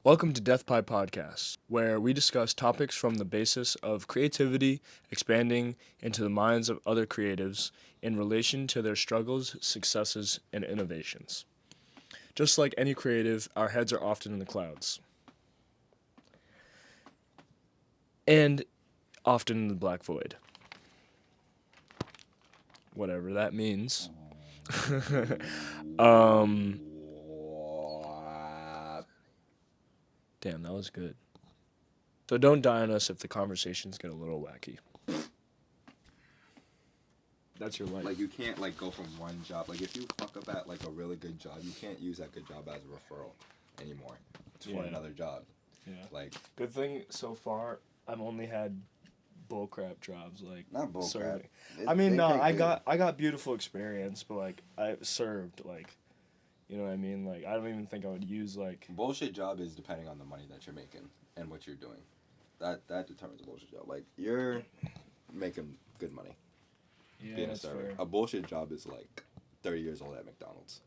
Welcome to Death Pie Podcast, where we discuss topics from the basis of creativity expanding into the minds of other creatives in relation to their struggles, successes, and innovations. Just like any creative, our heads are often in the clouds. And often in the black void. Whatever that means. Damn, that was good. So don't die on us if the conversations get a little wacky. That's your life. Like you can't like go from one job. Like if you fuck up at like a really good job, you can't use that good job as a referral anymore for another job. Yeah. Like Good thing so far I've only had bullcrap jobs like not bullcrap. I mean no, I got beautiful experience, but like I served like you know what I mean? Like I don't even think I would use like bullshit job is depending on the money that you're making and what you're doing. That determines a bullshit job. Like you're making good money. Being a server. fair. A bullshit job is like 30 years old at McDonald's.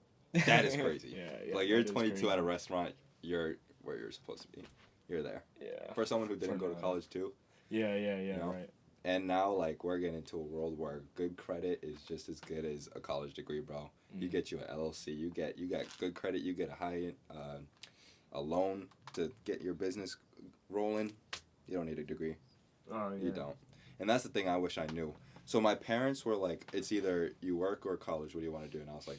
That is crazy. Yeah, like you're 22 at a restaurant, you're where you're supposed to be. You're there. Yeah. For someone who didn't go to college too. Yeah, you know? right. And now like we're getting into a world where good credit is just as good as a college degree, bro. You get you an LLC, you get good credit, you get a loan to get your business rolling. You don't need a degree. Oh yeah. You don't. And that's the thing I wish I knew. So my parents were like, it's either you work or college. What do you want to do? And I was like,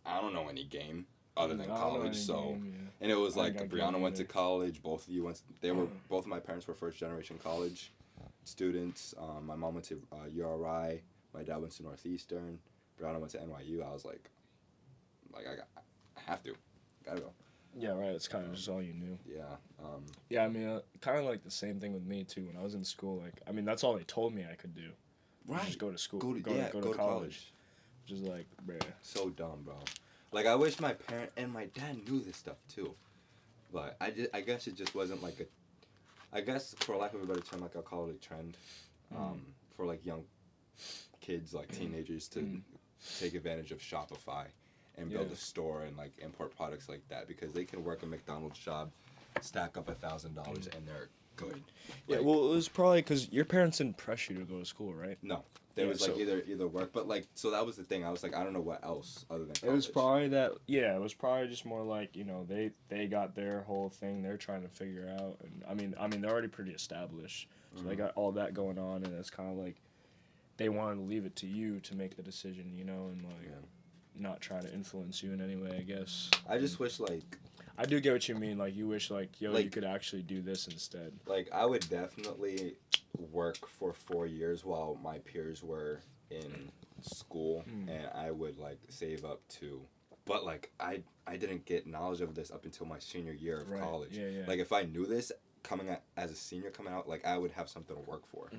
I don't know any game other than college. And it was like Brianna went to college. Both of you went. Both of my parents were first generation college students. My mom went to URI. My dad went to Northeastern. Brianna went to NYU. I was like I have to, gotta go. Yeah, right. It's kind of just all you knew. Yeah. Yeah, I mean, kind of like the same thing with me too. When I was in school, like, I mean, that's all they told me I could do. Right. Just go to school. Go to college. Which is like, bruh. So dumb, bro. Like I wish my parent and my dad knew this stuff too, but I guess it just wasn't like I guess for lack of a better term, like I'll call it a trend, for like young kids, like teenagers to take advantage of Shopify and build a store and like import products like that because they can work a McDonald's job, stack up $1,000 and they're good. Yeah, well, it was probably because your parents didn't press you to go to school, right? No. There was like either work, but like so that was the thing. I was like, I don't know what else other than college. It was probably that. Yeah, it was probably just more like they got their whole thing they're trying to figure out, and I mean they're already pretty established, so they got all that going on, and it's kind of like they wanted to leave it to you to make the decision, and like not try to influence you in any way. I guess. I just wish like. I do get what you mean. Like you wish like you could actually do this instead. Like I would definitely work for 4 years while my peers were in school and I would like save up to but like I didn't get knowledge of this up until my senior year of college. Yeah. Like if I knew this as a senior coming out, like I would have something to work for.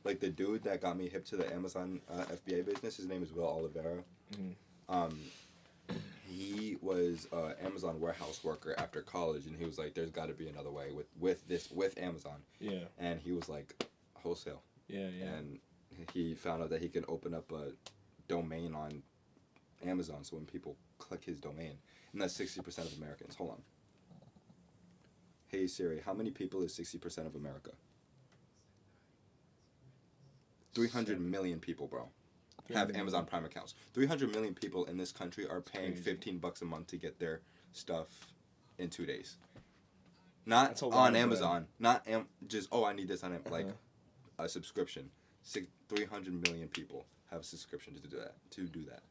Like the dude that got me hip to the Amazon FBA business, his name is Will Oliveira. He was an Amazon warehouse worker after college, and he was like, "There's got to be another way with Amazon." Yeah. And he was like, wholesale. Yeah. And he found out that he can open up a domain on Amazon, so when people click his domain, and that's 60% of Americans. Hold on. Hey Siri, how many people is 60% of America? 300 million people, bro. Have Amazon Prime accounts. 300 million people in this country are paying $15 a month to get their stuff in 2 days. Not on Amazon. Not just I need this on like a subscription. 300 million people have a subscription to do that.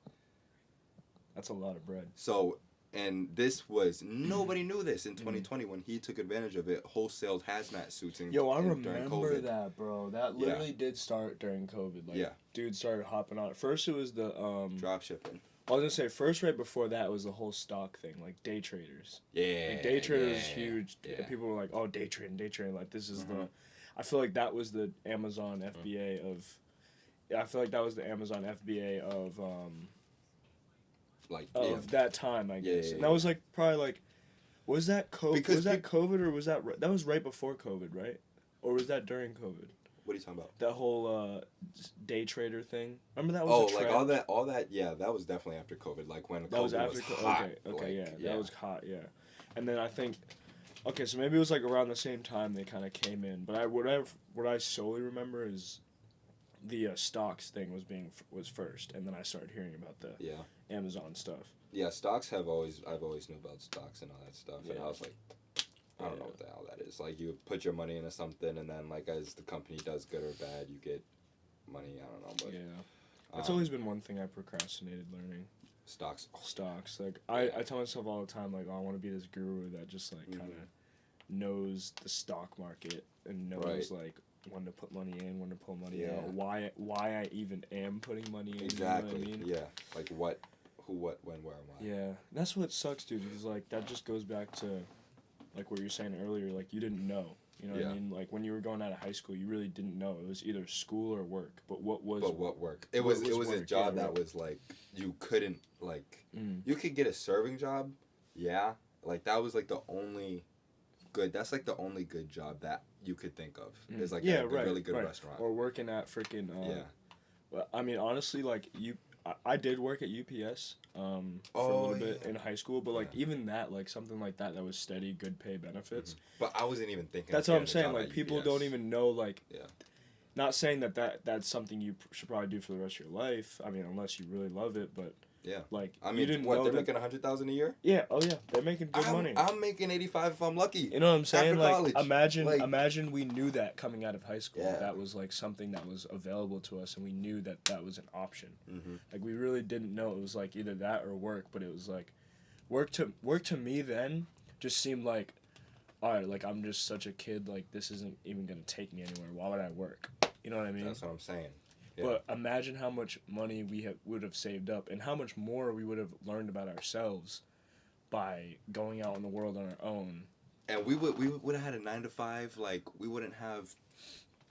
That's a lot of bread. So, and this was nobody knew this in 2020 when he took advantage of it. Wholesaled hazmat suits during COVID. Remember that, bro. That literally did start during COVID. Like, dude started hopping on it. First, it was the drop shipping. I was gonna say first, right before that was the whole stock thing, like day traders. Yeah. Like day traders is huge. Yeah. People were like, "Oh, day trading." Like this is the. I feel like that was the Amazon FBA of. I feel like that was the Amazon FBA of that time, I guess. And that was like probably like, was that COVID? Was that COVID or was that was right before COVID, right? Or was that during COVID? What are you talking about? That whole day trader thing. Remember that was a trend? Like all that. Yeah, that was definitely after COVID. Like when that COVID was after hot. Okay, like, yeah, that was hot. Yeah, and then I think Okay, so maybe it was like around the same time they kind of came in, but what I solely remember is the stocks thing was first, and then I started hearing about the Amazon stuff. Yeah, I've always knew about stocks and all that stuff, and I was like, I don't know what the hell that is. Like, you put your money into something, and then like as the company does good or bad, you get money. I don't know, but that's always been one thing I procrastinated learning. Stocks. Like I tell myself all the time, like, oh, I want to be this guru that just like kind of knows the stock market and knows like when to put money in, when to pull money out, why I even am putting money in. Exactly. You know what I mean? Yeah. Like what, who, what, when, where, and why. Yeah, that's what sucks, dude. Because like that just goes back to like what you were saying earlier. Like you didn't know. You know what I mean? Like when you were going out of high school, you really didn't know. It was either school or work. But what work? It was a job that was like you couldn't like you could get a serving job, like that was like the only good. That's like the only good job that you could think of. Is like a really good restaurant or working at freaking Well, I mean honestly, like I did work at UPS for a little bit in high school, but like even that, like something like that was steady, good pay, benefits. But I wasn't even thinking. That's what I'm saying. Like people don't even know. Like, not saying that's something you should probably do for the rest of your life. I mean, unless you really love it, but. Yeah. Like, I mean, you didn't what, know they're making $100,000 a year? Yeah. Oh yeah, they're making good money. I'm making 85 if I'm lucky. You know what I'm saying? Like, college. imagine we knew that coming out of high school. Yeah. That was like something that was available to us, and we knew that was an option. Mm-hmm. Like we really didn't know it was like either that or work, but it was like, work to me then just seemed like, all right, like I'm just such a kid. Like this isn't even gonna take me anywhere. Why would I work? You know what I mean? That's what I'm saying. Yeah. But imagine how much money we would have saved up, and how much more we would have learned about ourselves by going out in the world on our own. And we would have had a 9 to 5. Like we wouldn't have.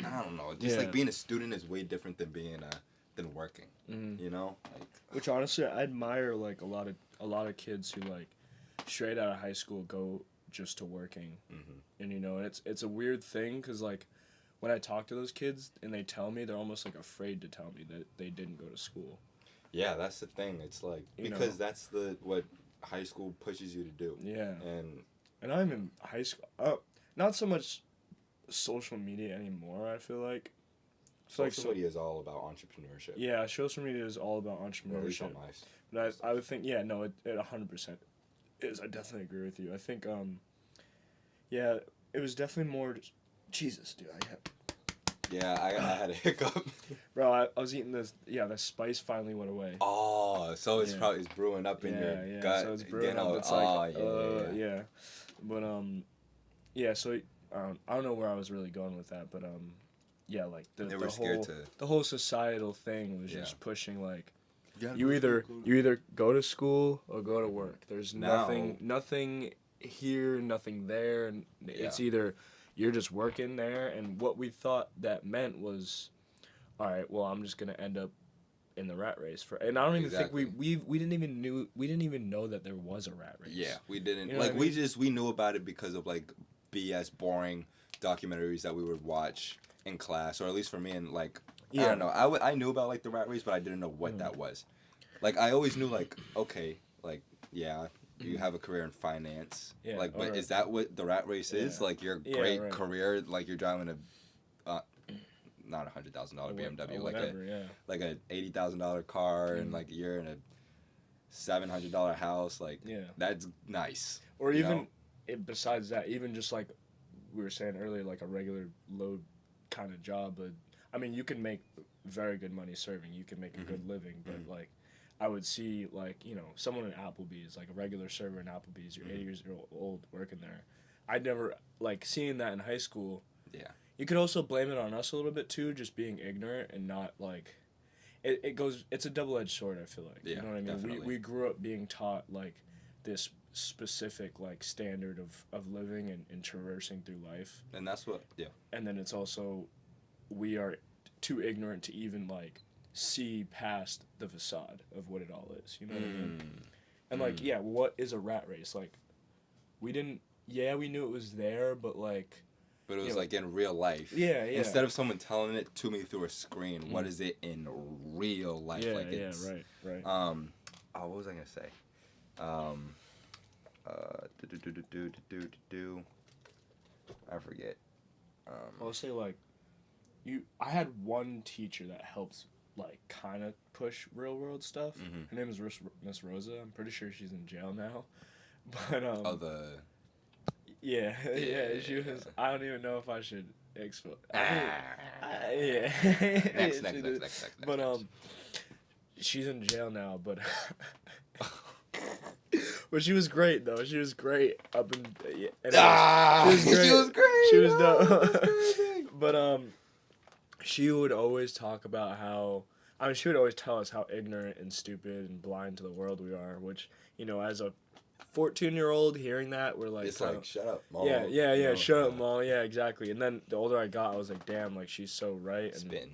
I don't know. Just like being a student is way different than than working. Mm-hmm. You know. Like, which honestly, I admire like a lot of kids who like straight out of high school go just to working, and you know, and it's a weird thing because like. When I talk to those kids and they tell me, they're almost like afraid to tell me that they didn't go to school. Yeah, that's the thing. It's like because that's what high school pushes you to do. Yeah. And I'm in high school. Not so much social media anymore. I feel like social media is all about entrepreneurship. Yeah, social media is all about entrepreneurship. But I would think it 100% is. I definitely agree with you. I think it was definitely more. Jesus, dude, I had a hiccup. Bro, I was eating this. Yeah, the spice finally went away. Oh, so it's probably it's brewing up in your gut. So it's brewing up. It's like, yeah. But so I don't know where I was really going with that, but like the whole societal thing was just pushing like you either go to school or go to work. There's nothing here, nothing there, and it's either. You're just working there, and what we thought that meant was, all right, well, I'm just gonna end up in the rat race and I don't even think we didn't even know that there was a rat race. Yeah, we didn't. You know like we knew about it because of like BS boring documentaries that we would watch in class, or at least for me, and like I don't know, I knew about like the rat race, but I didn't know what that was. Like I always knew like okay, like you have a career in finance. Yeah, like, but is that what the rat race is? Like, your great career, like you're driving not $100,000 BMW, like a $80,000 car, and like you're in a $700 house. Like, that's nice. Or even besides that, even just like we were saying earlier, like a regular load kind of job. But I mean, you can make very good money serving. You can make a good living, but like. I would see, like, you know, someone at Applebee's, like a regular server in Applebee's, you're 80 years old working there. I'd never, like, seeing that in high school. Yeah. You could also blame it on us a little bit, too, just being ignorant and not, like, it's a double-edged sword, I feel like. Yeah, you know what I mean? Definitely. We grew up being taught, like, this specific, like, standard of living and traversing through life. And that's what, And then it's also, we are too ignorant to even, like, see past the facade of what it all is, you know what I mean? And like, what is a rat race? Like, we didn't. We knew it was there, but like. But it was like in real life. Yeah. Instead of someone telling it to me through a screen, what is it in real life? Yeah, like it's, right. What was I gonna say? I forget. I'll say like, I had one teacher that helps like kind of push real world stuff. Mm-hmm. Her name is Miss Rosa. I'm pretty sure she's in jail now, but yeah, she was. I don't even know if I should expose. Yeah. Next. But she's in jail now. But but she was great though. She was great up in. She was great. She was dope. But she would always talk about how. I mean, she would always tell us how ignorant and stupid and blind to the world we are. Which, as a 14-year-old hearing that, we're like, it's like, shut up, Mom. Yeah, shut up, Mom. Yeah, exactly. And then the older I got, I was like, damn, like she's so right. And, spin.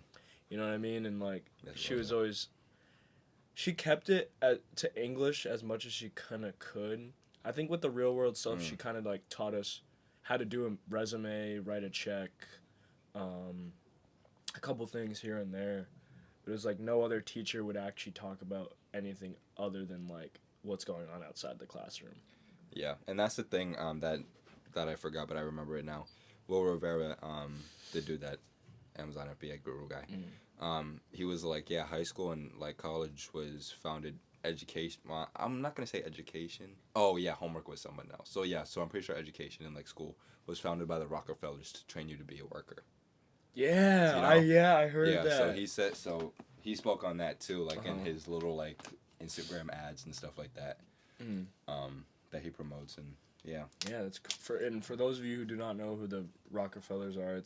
You know what I mean? And like, she was always, she kept it to English as much as she kind of could. I think with the real world stuff, she kind of like taught us how to do a resume, write a check, a couple things here and there. But it was like no other teacher would actually talk about anything other than like what's going on outside the classroom. Yeah, and that's the thing that I forgot, but I remember it now. Will Rivera, the dude that Amazon FBA guru guy, he was like, yeah, high school and like college was founded education. Well, I'm not gonna say education. Oh yeah, homework was someone else. So I'm pretty sure education in like school was founded by the Rockefellers to train you to be a worker. Yeah, I heard that. Yeah, so he spoke on that too, like in his little like Instagram ads and stuff like that, that he promotes, and yeah. Yeah, that's for those of you who do not know who the Rockefellers are,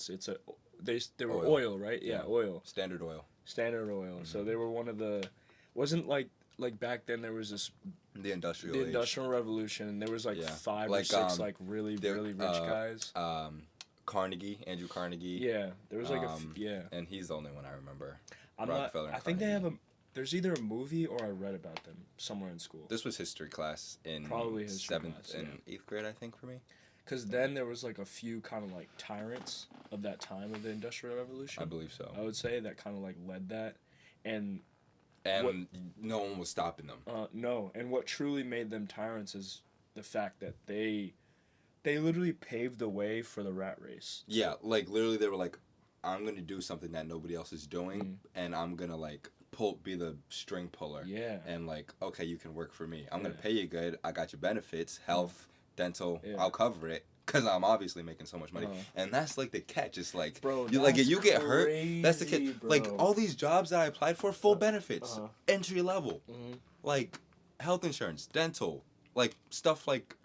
they were oil, right? Yeah, oil. Standard Oil. Mm-hmm. So they were one of the, wasn't like back then there was this. The Industrial Revolution, and there was like 5 or 6 like really rich guys. Andrew Carnegie. Yeah, there was like and he's the only one I remember. I think they have there's either a movie or I read about them somewhere in school. This was history class in probably history 7th class, and 8th grade, I think, for me. Because then there was like a few kind of like tyrants of that time of the Industrial Revolution. I believe so. I would say that kind of like led that, and no one was stopping them. No, and what truly made them tyrants is the fact that they literally paved the way for the rat race. Yeah, like literally they were like, I'm gonna do something that nobody else is doing, and I'm gonna like be the string puller. Yeah. And like, okay, you can work for me. I'm gonna pay you good. I got your benefits, health, dental. I'll cover it. Cause I'm obviously making so much money, and that's like the catch. It's like, bro, you get hurt. That's the catch. Bro. Like all these jobs that I applied for, full benefits, entry level, like health insurance, dental, like stuff like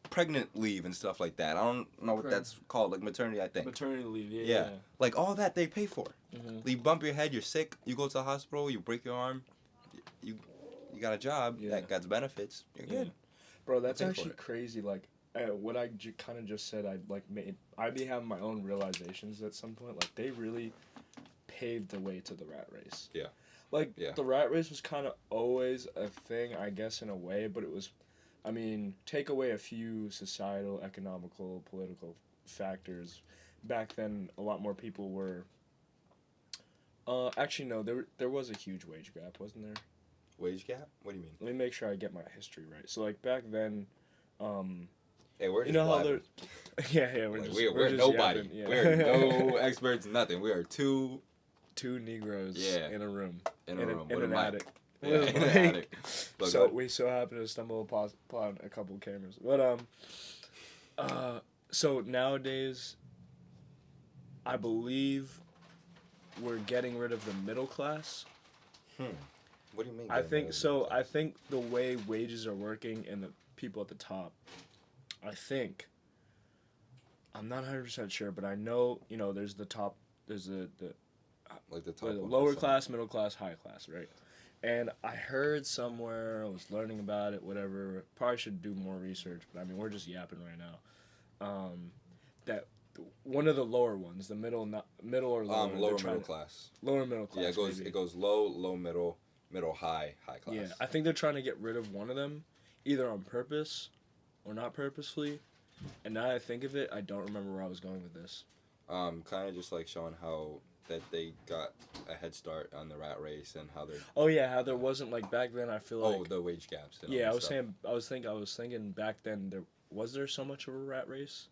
pregnant leave and stuff like that. I don't know what that's called, like maternity, I think. Maternity leave, yeah. Like all that they pay for. You bump your head, you're sick, you go to the hospital, you break your arm, you got a job that got benefits, you're good. Bro, that's actually crazy. Like what I kind of just said, I'd be having my own realizations at some point. Like they really paved the way to the rat race. Yeah. Like the rat race was kind of always a thing, I guess, in a way, but it was. I mean, take away a few societal, economical, political factors. Back then, a lot more people were. Actually, no. There was a huge wage gap, wasn't there? Wage gap? What do you mean? Let me make sure I get my history right. So, like back then, hey, we're just how they're. Yeah, we're just nobody. Yapping, yeah. We're no experts, nothing. We are two Negroes in a room. In an attic. Yeah, in an attic. So we so happen to stumble upon a couple cameras. But so nowadays I believe we're getting rid of the middle class. What do you mean? I think so. I think the way wages are working and the people at the top, I'm not 100% sure, but I know, there's the top, there's the like the top lower class, middle class, high class, right? And I heard somewhere, I was learning about it, whatever. Probably should do more research, but I mean, we're just yapping right now. That one of the lower ones, the middle or lower. Lower middle class. Lower middle class. Yeah, it goes low, middle, high class. Yeah, I think they're trying to get rid of one of them, either on purpose or not purposefully. And now that I think of it, I don't remember where I was going with this. Kind of just like showing how that they got a head start on the rat race and how they're. Oh yeah, how there wasn't like back then. I feel like. Oh, the wage gaps. And yeah, I was thinking back then was there so much of a rat race,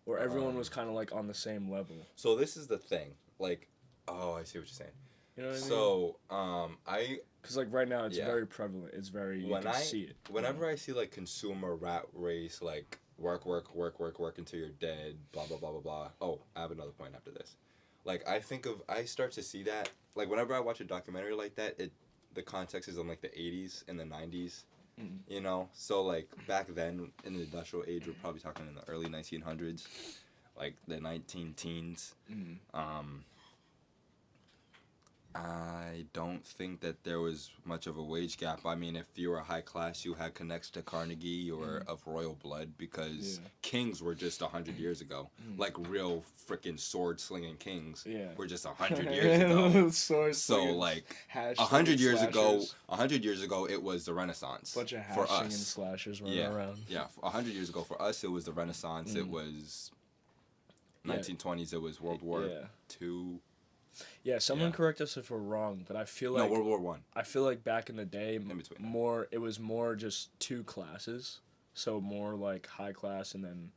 or everyone was kind of like on the same level. So this is the thing. Like, oh, I see what you're saying. You know what I mean? So, because like right now it's very prevalent. It's very you can see it. Whenever I see like consumer rat race, like work until you're dead, blah blah blah blah blah. Oh, I have another point after this. Like I start to see that like whenever I watch a documentary like that, the context is in like the 80s and the 90s. You know, so like back then in the industrial age, we're probably talking in the early 1900s, like the 19 teens. I don't think that there was much of a wage gap. I mean, if you were high class, you had connects to Carnegie or of royal blood because kings were just 100 years ago. Like real freaking sword slinging kings were just 100 years ago. So like 100 years ago, it was the Renaissance. Bunch of for us. And slashers running around. Yeah, 100 years ago for us, it was the Renaissance. It was 1920s. It was World War II. Yeah, someone correct us if we're wrong, but I feel like World War One. I feel like back in the day, between. It was more just two classes, so more like high class and then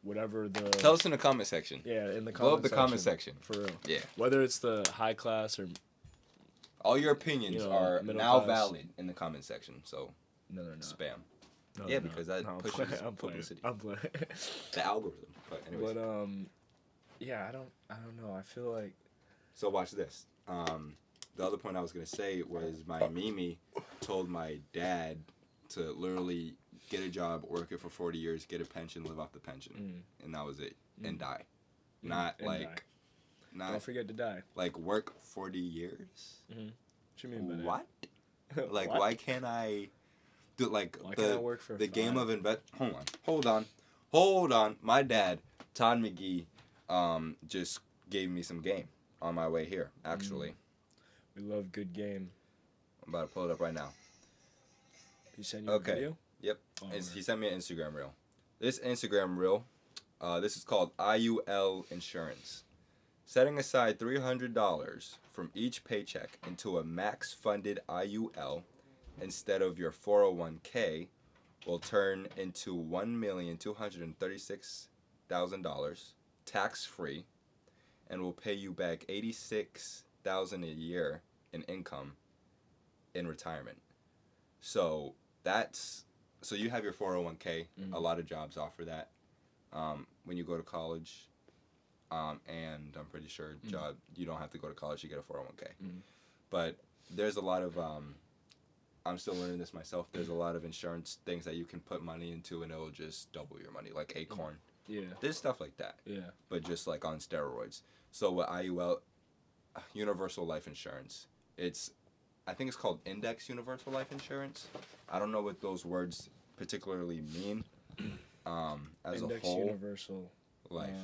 whatever the. Tell us in the comment section. Yeah, in the comment section for real. Yeah. Whether it's the high class or. All your opinions are now valid in the comment section, so. No, they're not. Spam. No, yeah, because that pushes publicity. I'm playing. The algorithm. But anyways. But yeah, I don't know. I feel like. So watch this. The other point I was gonna say was my Mimi told my dad to literally get a job, work it for 40 years, get a pension, live off the pension, and that was it, and die. Not don't forget to die. Like work 40 years. What you mean by that? What? Like why can't I? Do like why can't I work for the game of invest? Hold on. My dad, Todd McGee, just gave me some game. On my way here, actually. We love good game. I'm about to pull it up right now. He sent you a video? Yep. He sent me an Instagram reel. This Instagram reel, this is called IUL Insurance. Setting aside $300 from each paycheck into a max-funded IUL instead of your 401k will turn into $1,236,000 tax-free and will pay you back $86,000 a year in income in retirement. So you have your 401k. A lot of jobs offer that when you go to college, and I'm pretty sure you don't have to go to college to get a 401k. But there's a lot of I'm still learning this myself. There's a lot of insurance things that you can put money into and it'll just double your money, like Acorn. Yeah. There's stuff like that. Yeah. But just like on steroids. So with IUL, Universal Life Insurance, I think it's called Index Universal Life Insurance. I don't know what those words particularly mean. As Index a whole, Universal Life.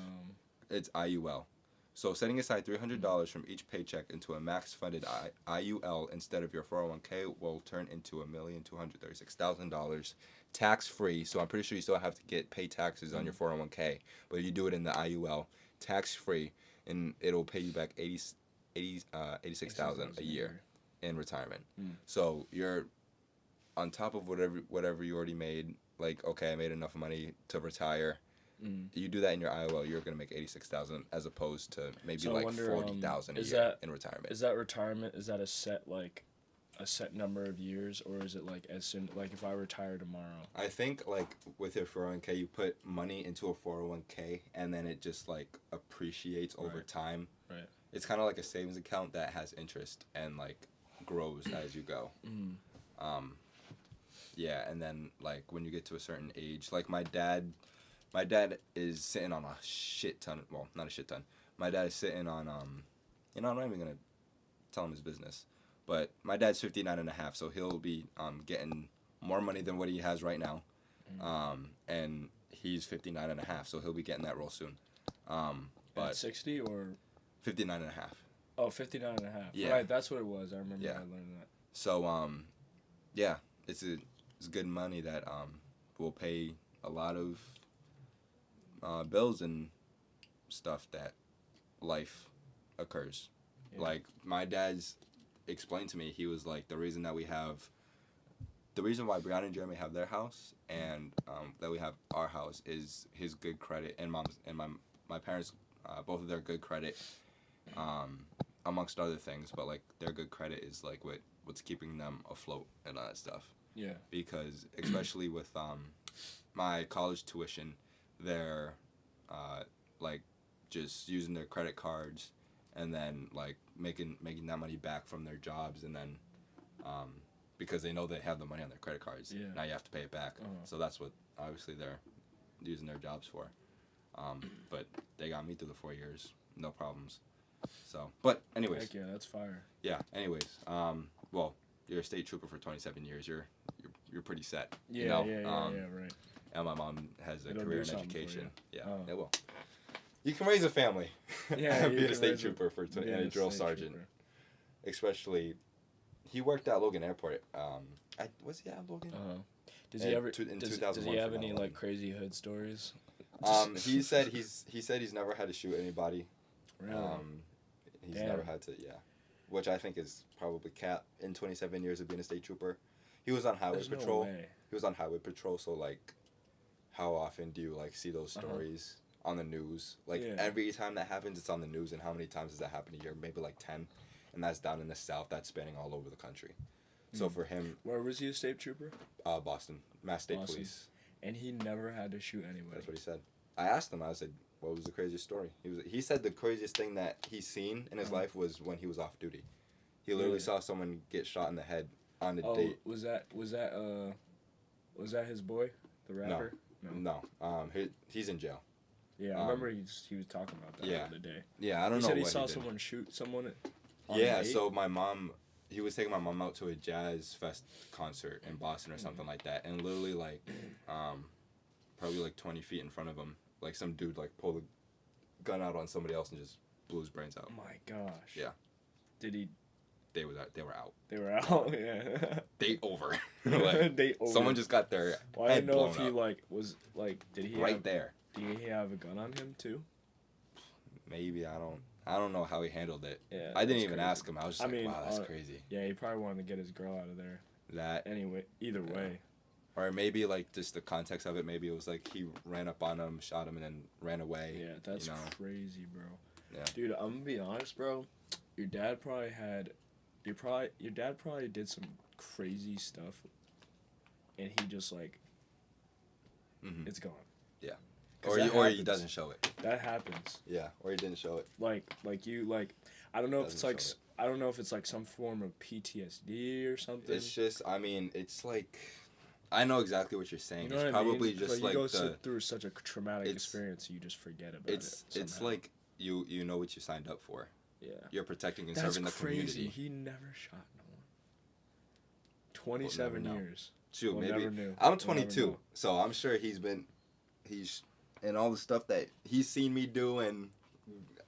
It's IUL. So setting aside $300 from each paycheck into a max-funded IUL instead of your 401k will turn into $1,236,000 tax-free. So I'm pretty sure you still have to pay taxes on your 401k, but you do it in the IUL tax-free, and it'll pay you back $86,000 a year in retirement. So you're on top of whatever you already made. Like, okay, I made enough money to retire. You do that in your IOL, you're gonna make $86,000 as opposed to maybe like $40,000 a year in retirement. Is that retirement? Is that a set number of years, or is it like as soon like if I retire tomorrow? I think like with your 401k, you put money into a 401k and then it just like appreciates over time. Right. It's kind of like a savings account that has interest and like grows as you go. Yeah, and then like when you get to a certain age, like my dad is sitting on a shit ton. Well, not a shit ton. My dad is sitting on I'm not even gonna tell him his business, but my dad's 59 and a half, so he'll be getting more money than what he has right now, and he's 59 and a half, so he'll be getting that real soon. But at 60 or 59 and a half. Oh, 59 and a half. Yeah. Right, that's what it was. I remember I learned that. So yeah, it's good money that will pay a lot of bills and stuff that life occurs. Like my dad's explained to me, he was like, the reason that we have the reason why Brianna and Jeremy have their house and that we have our house is his good credit and my parents, both of their good credit, amongst other things. But like their good credit is like what's keeping them afloat and all that stuff. Yeah. Because especially with my college tuition, they're like just using their credit cards and then like making that money back from their jobs, and then because they know they have the money on their credit cards. Yeah. Now you have to pay it back. So that's what obviously they're using their jobs for. But they got me through the 4 years, no problems. So, but anyways. Heck yeah, that's fire. Yeah. Anyways, well, you're a state trooper for 27 years. You're pretty set. Yeah, you know? yeah, right. And my mom has a It'll career do in something for education. you. Yeah, it will. You can raise a family. Yeah, Being a state trooper and a drill sergeant. Trooper. Especially, he worked at Logan Airport. Was he at Logan? Does he ever? In does 2001 he have for any 9/11. like crazy hood stories? He said he's never had to shoot anybody. Really? He's Damn. never had to, which I think is probably cap in 27 years of being a state trooper. He was on highway There's patrol. No way. He was on highway patrol, so like, how often do you like see those stories on the news? Like every time that happens, it's on the news. And how many times does that happen a year? Maybe like 10, and that's down in the South. That's spanning all over the country. So for him, where was he a state trooper? Boston, Mass State Police. And he never had to shoot anybody. That's what he said. I asked him. I said, "What was the craziest story?" He said the craziest thing that he's seen in his life was when he was off duty. He literally saw someone get shot in the head on a date. Was that his boy, the rapper? No. He's in jail. Yeah, I remember he was talking about that the other day. Yeah, I don't he know. Said what he saw he did. someone shoot someone. On Yeah, a date? so he was taking my mom out to a jazz fest concert in Boston or something like that, and literally like, probably like 20 feet in front of him, like some dude like pulled a gun out on somebody else and just blew his brains out. Oh my gosh. Yeah. Did he? They were out. They were out. Yeah. Date over. Like, Date over. Someone just got their well, I head didn't know blown if he up. like was like did he right there. Did he have a gun on him too? Maybe I don't know how he handled it. Yeah. I didn't that's even crazy. ask him. I was just wow, that's crazy. Yeah, he probably wanted to get his girl out of there. That Anyway, either way. Or maybe like just the context of it. Maybe it was like he ran up on him, shot him, and then ran away. Yeah, that's crazy, bro. Yeah. Dude, I'm gonna be honest, bro. Your dad probably did some crazy stuff, and he just like, it's gone. Yeah. Or he doesn't show it. That happens. Yeah. Or he didn't show it. Like I don't know if it's like I don't know if it's like some form of PTSD or something. It's just, I mean, it's like, I know exactly what you're saying. You know it's what probably I mean? just but you like go through such a traumatic experience, you just forget about it. It's like you know what you signed up for. Yeah. You're protecting and That's serving the community. He never shot no one. 27 years. Shoot, We'll maybe. never knew. I'm We'll 22, never know. so I'm sure he's and all the stuff that he's seen me do and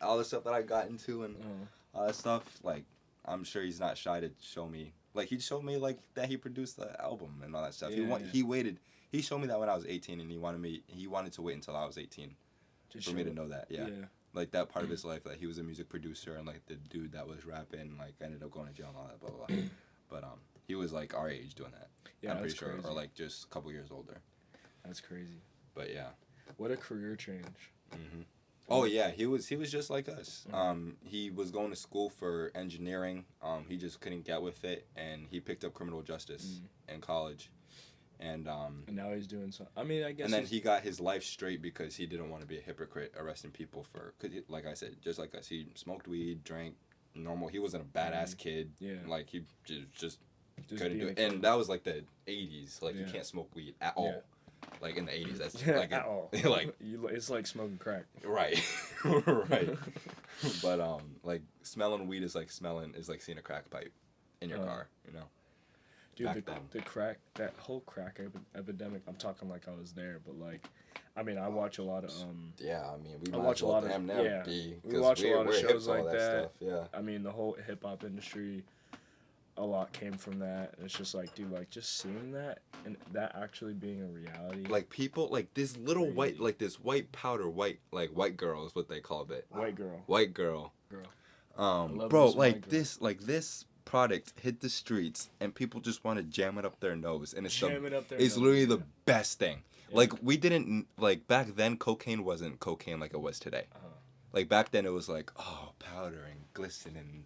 all the stuff that I got into and all that stuff. Like, I'm sure he's not shy to show me. Like, he showed me like that he produced the album and all that stuff. He waited. He showed me that when I was 18, and he wanted to wait until I was 18 for me to know that. Yeah. Like that part of his life, that he was a music producer and like the dude that was rapping, like ended up going to jail and all that, blah blah blah. But he was like our age doing that. Yeah, I'm pretty that's sure, crazy. or like just a couple years older. That's crazy. But yeah. What a career change. Mm-hmm. Oh yeah, he was just like us. He was going to school for engineering. He just couldn't get with it, and he picked up criminal justice in college. And now he's doing so. I mean, I guess. And then he got his life straight because he didn't want to be a hypocrite, arresting people cause like I said, just like us, he smoked weed, drank normal. He wasn't a badass kid. Yeah. Like he just couldn't do it. And that was like the 80s. Like you can't smoke weed at all. Like in the 80s, that's like at all. Like it's like smoking crack. Right. Right. But like smelling weed is like seeing a crack pipe in your car, you know. Dude, the crack, that whole crack epidemic, I'm talking like I was there, but like, I mean, I watch a lot of, yeah, I mean, we watch a lot of, we watch a lot of shows like that. Stuff, yeah. I mean, the whole hip-hop industry, a lot came from that, and it's just like, dude, like, just seeing that, and that actually being a reality. Like, people, like, this little white, like, this white powder, white girl is what they called it. White girl. White girl. Bro, like, this product hit the streets and people just want to jam it up their nose, and it's literally yeah. the best thing. Yeah. Like, we didn't, like, back then cocaine wasn't cocaine like it was today. Like, back then it was like, oh, powder and glisten and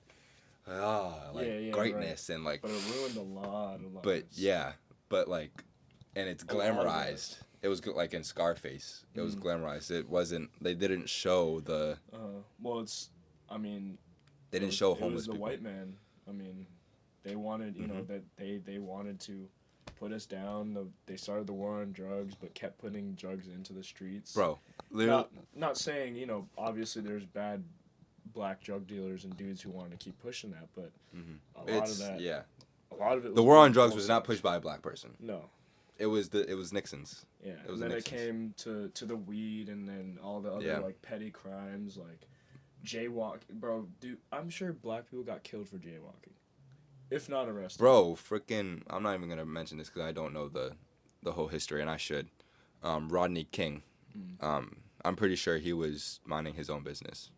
greatness, right. and like, but it ruined a lot of lives. But yeah, but like, and it's glamorized. It was like in Scarface. It was glamorized. It wasn't. They didn't show the. Well, it's. I mean. They didn't show homeless people. It was the white man. I mean, they wanted. You know that they wanted to put us down. They started the war on drugs, but kept putting drugs into the streets. Bro, not saying, you know, obviously there's bad black drug dealers and dudes who want to keep pushing that, but a lot of that. Yeah. A lot of it. The war on drugs was not pushed by a black person. No. It was Nixon's. Yeah. And then it came to the weed, and then all the other like petty crimes like jaywalking. Bro, dude, I'm sure black people got killed for jaywalking, if not arrested. Bro, freaking, I'm not even gonna mention this because I don't know the whole history, and I should. Rodney King. I'm pretty sure he was minding his own business.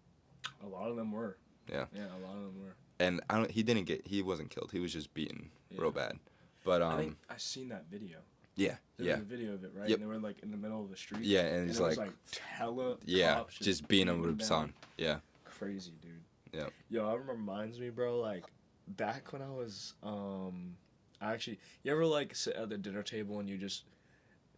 A lot of them were. Yeah. Yeah, a lot of them were. And he wasn't killed. He was just beaten real bad. But I think I seen that video. Yeah. There was a video of it, right? Yep. And they were like in the middle of the street. Yeah, and he's like, cops just beating him with his on. Yeah. Crazy, dude. Yeah. Yo, it reminds me, bro, like back when I was actually, you ever like sit at the dinner table and you just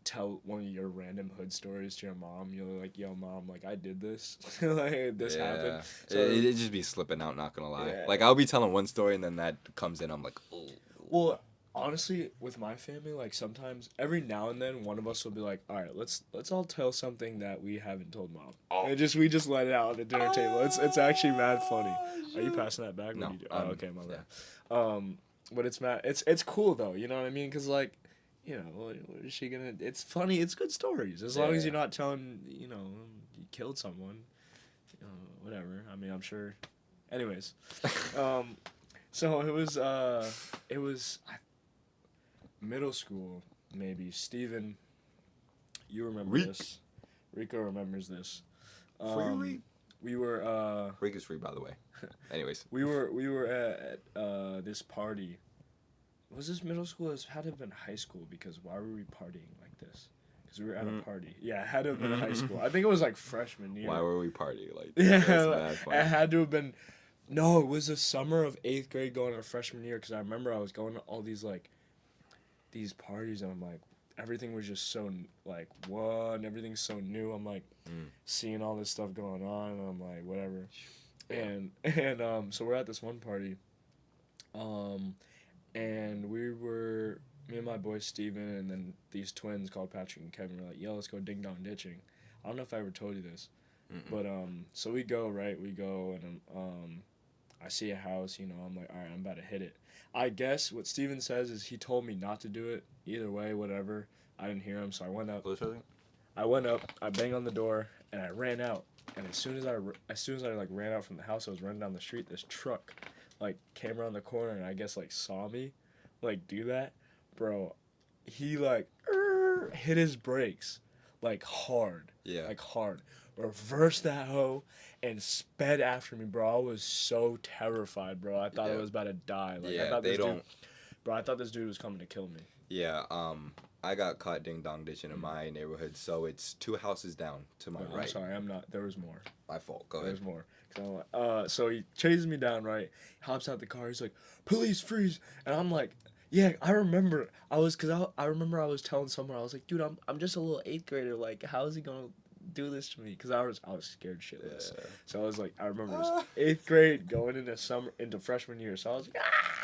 tell one of your random hood stories to your mom? You're like, yo, mom, like, I did this. Like, this happened. So, it'd just be slipping out, not gonna lie. Yeah. Like, I'll be telling one story and then that comes in, I'm like, oh. Well, honestly, with my family, like, sometimes, every now and then, one of us will be like, all right, let's all tell something that we haven't told mom. Oh. And we just let it out on the dinner table. It's actually mad funny. Are you passing that back? No. What do you do? Oh, okay, my bad. But it's cool, though, you know what I mean? Because, like, you know, what is she gonna... It's funny. It's good stories. As long as you're not telling, you know, you killed someone. Whatever. I mean, I'm sure... Anyways. So it was middle school, maybe. Steven, you remember this. Rico remembers this. Free? We were... Rick is free, by the way. Anyways. We were at this party. Was this middle school? It had to have been high school, because why were we partying like this? Because we were at a party. Yeah, it had to have been high school. I think it was like freshman year. Why were we partying like this? Yeah, it had to have been... No, it was the summer of 8th grade going to freshman year, because I remember I was going to all these, like, these parties, and I'm like, everything was just so, like, what? And everything's so new. I'm like, seeing all this stuff going on, and I'm like, whatever. And so we're at this one party, and me and my boy Steven, and then these twins called Patrick and Kevin were like, yo, let's go ding dong ditching. I don't know if I ever told you this, but so we go, and I see a house, you know, I'm like, all right, I'm about to hit it. I guess what Steven says is he told me not to do it. Either way, whatever. I didn't hear him, so I went up. I banged on the door, and I ran out. And as soon as I like ran out from the house, I was running down the street. This truck, like, came around the corner, and I guess, like, saw me, like, do that. Bro, he, like, hit his brakes, like, hard. Yeah. Like, hard. Reversed that hoe and sped after me, bro. I was so terrified, bro. I thought I was about to die. Like, I thought I thought this dude was coming to kill me. Yeah, I got caught ding dong ditching in my neighborhood, so it's 2 houses down to my right. I'm sorry, I'm not. There was more. My fault. Go ahead. There's more. So he chases me down, right? Hops out the car. He's like, "Police, freeze!" And I'm like, "Yeah, I remember." I remember I was telling someone, I was like, "Dude, I'm just a little 8th grader. Like, how is he gonna do this to me?" Because I was scared shitless. Yeah. So I was like, I remember it was 8th grade going into freshman year. So I was like, ah!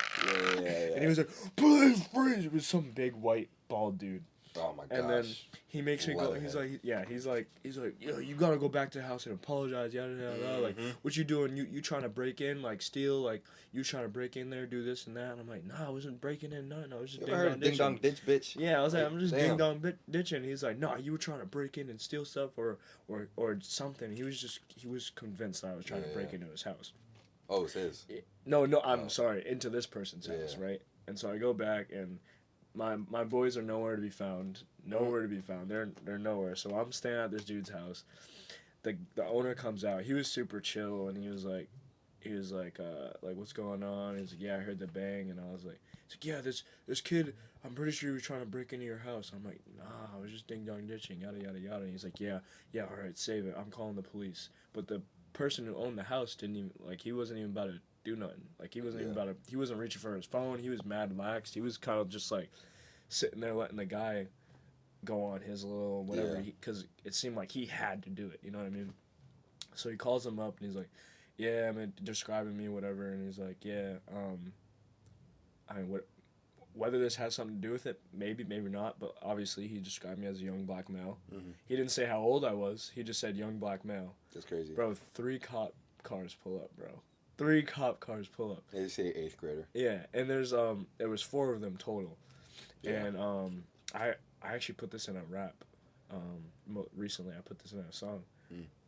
Yeah. And he was like, "Please freeze!" It was some big white bald dude. Oh my gosh. And then he makes me go. He's like, yo, you gotta go back to the house and apologize. Yada yada yada. Like, what you doing? You trying to break in? Like, steal? Like, you trying to break in there? Do this and that? And I'm like, nah, I wasn't breaking in. No, I was just ding dong ditch, bitch. Yeah, I was like, I'm just ding dong ditching. He's like, nah, you were trying to break in and steal stuff or something. He was convinced that I was trying to break into his house. Oh, it's his. No, I'm sorry, into this person's house, right? And so I go back, and my boys are nowhere to be found. They're nowhere. So I'm staying at this dude's house. The owner comes out. He was super chill, and he was like, he was like, what's going on? He's like, yeah, I heard the bang, and I was like, he's like, yeah, this kid, I'm pretty sure he was trying to break into your house. I'm like, nah, I was just ding dong ditching, yada yada yada. And he's like, yeah, all right, save it. I'm calling the police. But the person who owned the house didn't even he wasn't even about to do nothing. Like he wasn't even about to. He wasn't reaching for his phone. He was mad laxed. He was kind of just like sitting there letting the guy go on his little whatever, because it seemed like he had to do it. You know what I mean? So he calls him up and he's like, yeah, I mean, describing me, whatever, and he's like, yeah, I mean, whether this has something to do with it, maybe not, but obviously he described me as a young black male. Mm-hmm. He didn't say how old I was. He just said young black male. That's crazy. Bro, 3 cop cars pull up, bro. 3 cop cars pull up. They say 8th grader. Yeah, and there was 4 of them total. Yeah. And I actually put this in a rap. Recently I put this in a song.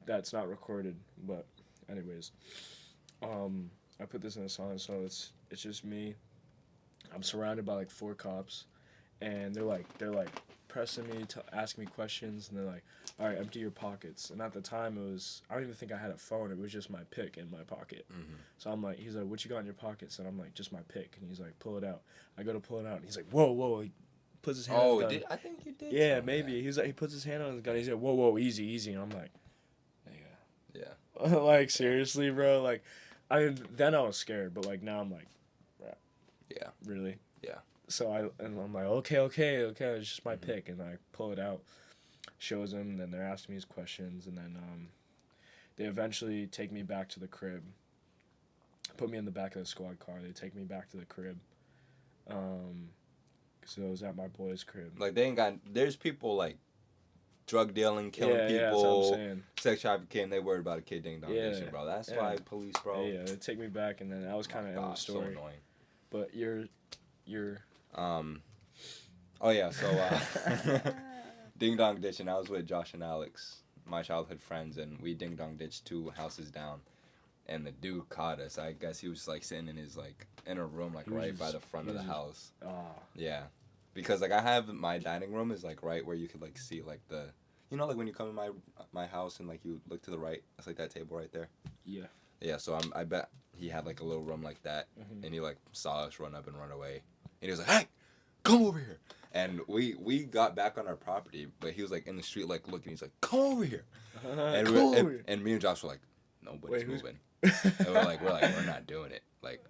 That's not recorded, but anyways, I put this in a song, so it's just me. I'm surrounded by like 4 cops, and they're like pressing me, asking me questions, and they're like, all right, empty your pockets. And at the time I don't even think I had a phone. It was just my pick in my pocket. Mm-hmm. So I'm like, he's like, what you got in your pockets? And I'm like, just my pick. And he's like, pull it out. I go to pull it out, and he's like, whoa. He puts his hand on his gun. I think you did. Yeah, maybe. He was like, he puts his hand on his gun. He's like, whoa, easy. And I'm like, yeah. Like, seriously, bro? Like, I mean, then I was scared, but, like, now I'm like, rap. Yeah. Really? Yeah. So I'm like, okay, it's just my pick. And I pull it out, shows him, and then they're asking me these questions, and then they eventually take me back to the crib, put me in the back of the squad car. They take me back to the crib. So I was at my boy's crib. Like, there's people, like, drug dealing, killing people, that's what I'm saying. Sex trafficking, they worried about a kid ding dong ditching, bro. That's why police, bro. Yeah, they take me back, and then I was kind of in the story. So annoying. But you're. Oh yeah, so ding dong ditching. I was with Josh and Alex, my childhood friends, and we ding dong ditched 2 houses down, and the dude caught us. I guess he was like sitting in his in a room right by the front of the house. Yeah, because like I have my dining room is like right where you could like see like the. You know, like when you come in my house and like you look to the right, it's like that table right there. Yeah. Yeah. So I bet he had like a little room like that, and he like saw us run up and run away, and he was like, "Hey, come over here!" And we got back on our property, but he was like in the street like looking. He's like, "Come over here!" And me and Josh were like, "Nobody's moving." And we're like, we're not doing it. Like,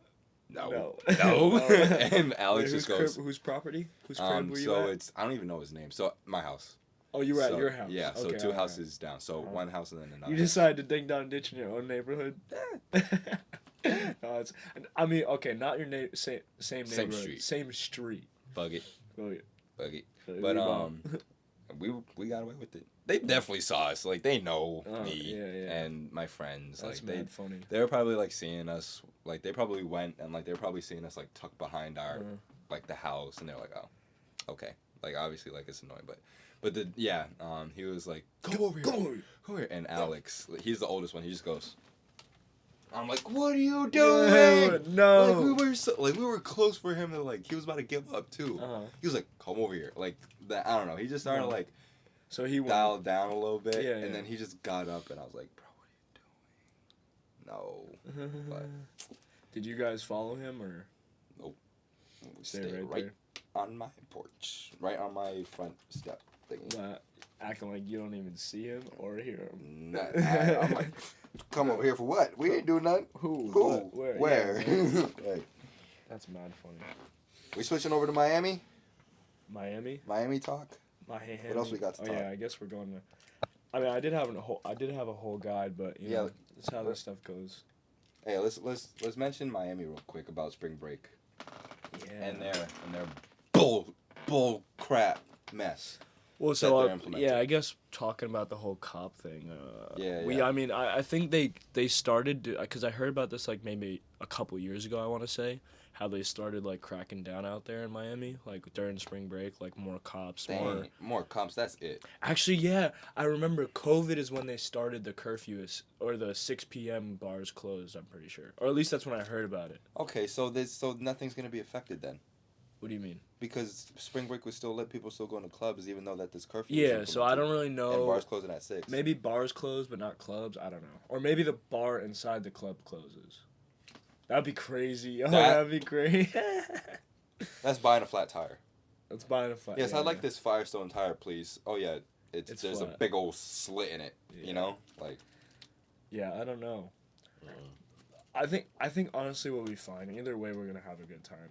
no. And Alex just goes, "Whose property? Whose crib were you so at?" it's I don't even know his name. So my house. Oh, you were at your house? Yeah, so 2 houses down. So one house and then another. You decided to ding dong ditch in your own neighborhood? No, I mean, okay, not your same neighborhood. Same street. Bug it. But we got away with it. They definitely saw us. Like, they know me and my friends. That's like, funny. They were probably, like, seeing us. Like, they probably went and, like, they were probably seeing us, like, tucked behind our, like, the house. And they're like, oh, okay. Like, obviously, like, it's annoying. But he was like, come over here. And Alex, he's the oldest one. He just goes, I'm like, what are you doing? No. Like, we were close for him to, like, he was about to give up, too. He was like, come over here. Like, I don't know. He just started, like, so he dialed down a little bit. And then he just got up, and I was like, bro, what are you doing? No. But did you guys follow him, or? Nope. Stay right there? On my porch. Right on my front step. Acting like you don't even see him or hear him. I'm like, come over here for what? We ain't doing nothing. Who? What? Where? Yeah. Right. That's mad funny. We switching over to Miami? Miami talk? Miami. What else we got to talk? Yeah, I guess we're going to. I mean, I did have a whole guide, but you know, that's how this stuff goes. Hey, let's mention Miami real quick about spring break. Yeah. And their bull crap mess. Well, so I guess talking about the whole cop thing. I mean, I think they started because I heard about this like maybe a couple years ago. I want to say how they started like cracking down out there in Miami, like during spring break, like more cops, more cops. That's it. Actually, yeah, I remember COVID is when they started the curfew or the 6 p.m. bars closed. I'm pretty sure, or at least that's when I heard about it. Okay, so nothing's gonna be affected then. What do you mean? Because spring break was still lit, people still going to clubs, even though that this curfew. Yeah, so I don't really know. And bars closing at 6. Maybe bars close, but not clubs. I don't know. Or maybe the bar inside the club closes. That'd be crazy. Oh, that'd be great. That's buying a flat tire. That's buying a flat. Yes, I'd like this Firestone tire, please. Oh yeah, there's flat. A big old slit in it. Yeah. You know, like. Yeah, I don't know. I think honestly we'll be fine. Either way, we're gonna have a good time.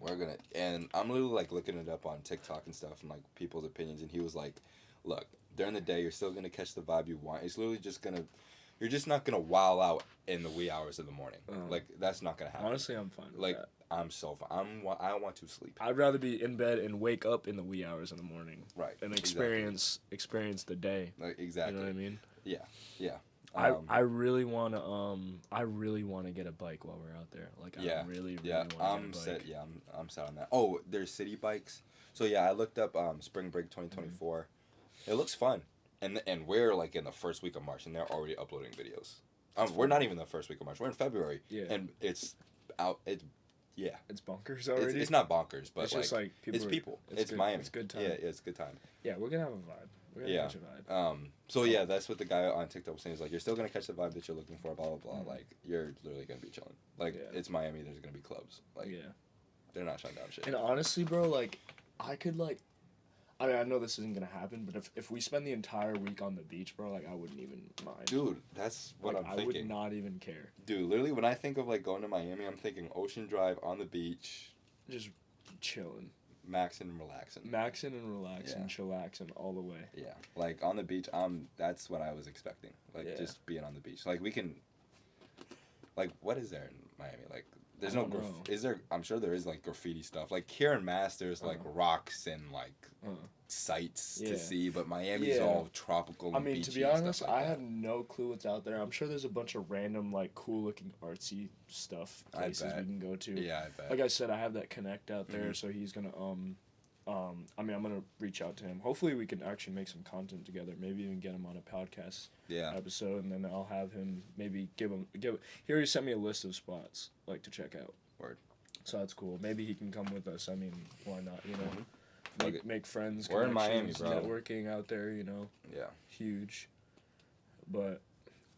And I'm literally like looking it up on TikTok and stuff and like people's opinions, and he was like, "Look, during the day, you're still gonna catch the vibe you want. It's literally you're just not gonna wow out in the wee hours of the morning. Like that's not gonna happen. Honestly, I'm fine. With that. I'm so fine. I want to sleep. I'd rather be in bed and wake up in the wee hours in the morning. Right. And experience the day. Like, exactly. You know what I mean? Yeah. Yeah. I really wanna get a bike while we're out there. Like I really wanna get a bike. I'm set on that. Oh, there's city bikes. So yeah, I looked up Spring Break 2024. It looks fun. And we're like in the first week of March and they're already uploading videos. We're not even the first week of March. We're in February. Yeah. And it's out It's bonkers already. It's not bonkers, but it's just like people. It's Miami. It's a good time. Yeah, it's a good time. Yeah, we're gonna have a vibe. We're gonna catch a vibe. So yeah, that's what the guy on TikTok was saying. He's like, you're still gonna catch the vibe that you're looking for, blah blah blah. Like you're literally gonna be chilling. Like it's Miami. There's gonna be clubs. Like they're not shutting down shit. And honestly, bro, like I could like. I mean, I know this isn't gonna happen, but if we spend the entire week on the beach, bro, like I wouldn't even mind. Dude, that's what I'm thinking. I would not even care. Dude, literally, when I think of like going to Miami, I'm thinking Ocean Drive on the beach, just chilling, maxing and relaxing, chillaxing all the way. Yeah, like on the beach. That's what I was expecting. Like just being on the beach. Like we can. Like what is there in Miami? Like there's no. Is there? I'm sure there is like graffiti stuff. Like here in Mass, there's like rocks and like sights to see, but Miami's all tropical. And beachy, to be honest, like I have no clue what's out there. I'm sure there's a bunch of random like cool looking artsy stuff places we can go to. Yeah, I bet. Like I said, I have that connect out there, so he's gonna I mean, I'm gonna reach out to him. Hopefully, we can actually make some content together. Maybe even get him on a podcast episode, and then I'll have him maybe give. He already sent me a list of spots like to check out. Word. So that's cool. Maybe he can come with us. I mean, why not? You know, make friends. We're in Miami, bro. Networking out there, you know. Yeah. Huge. But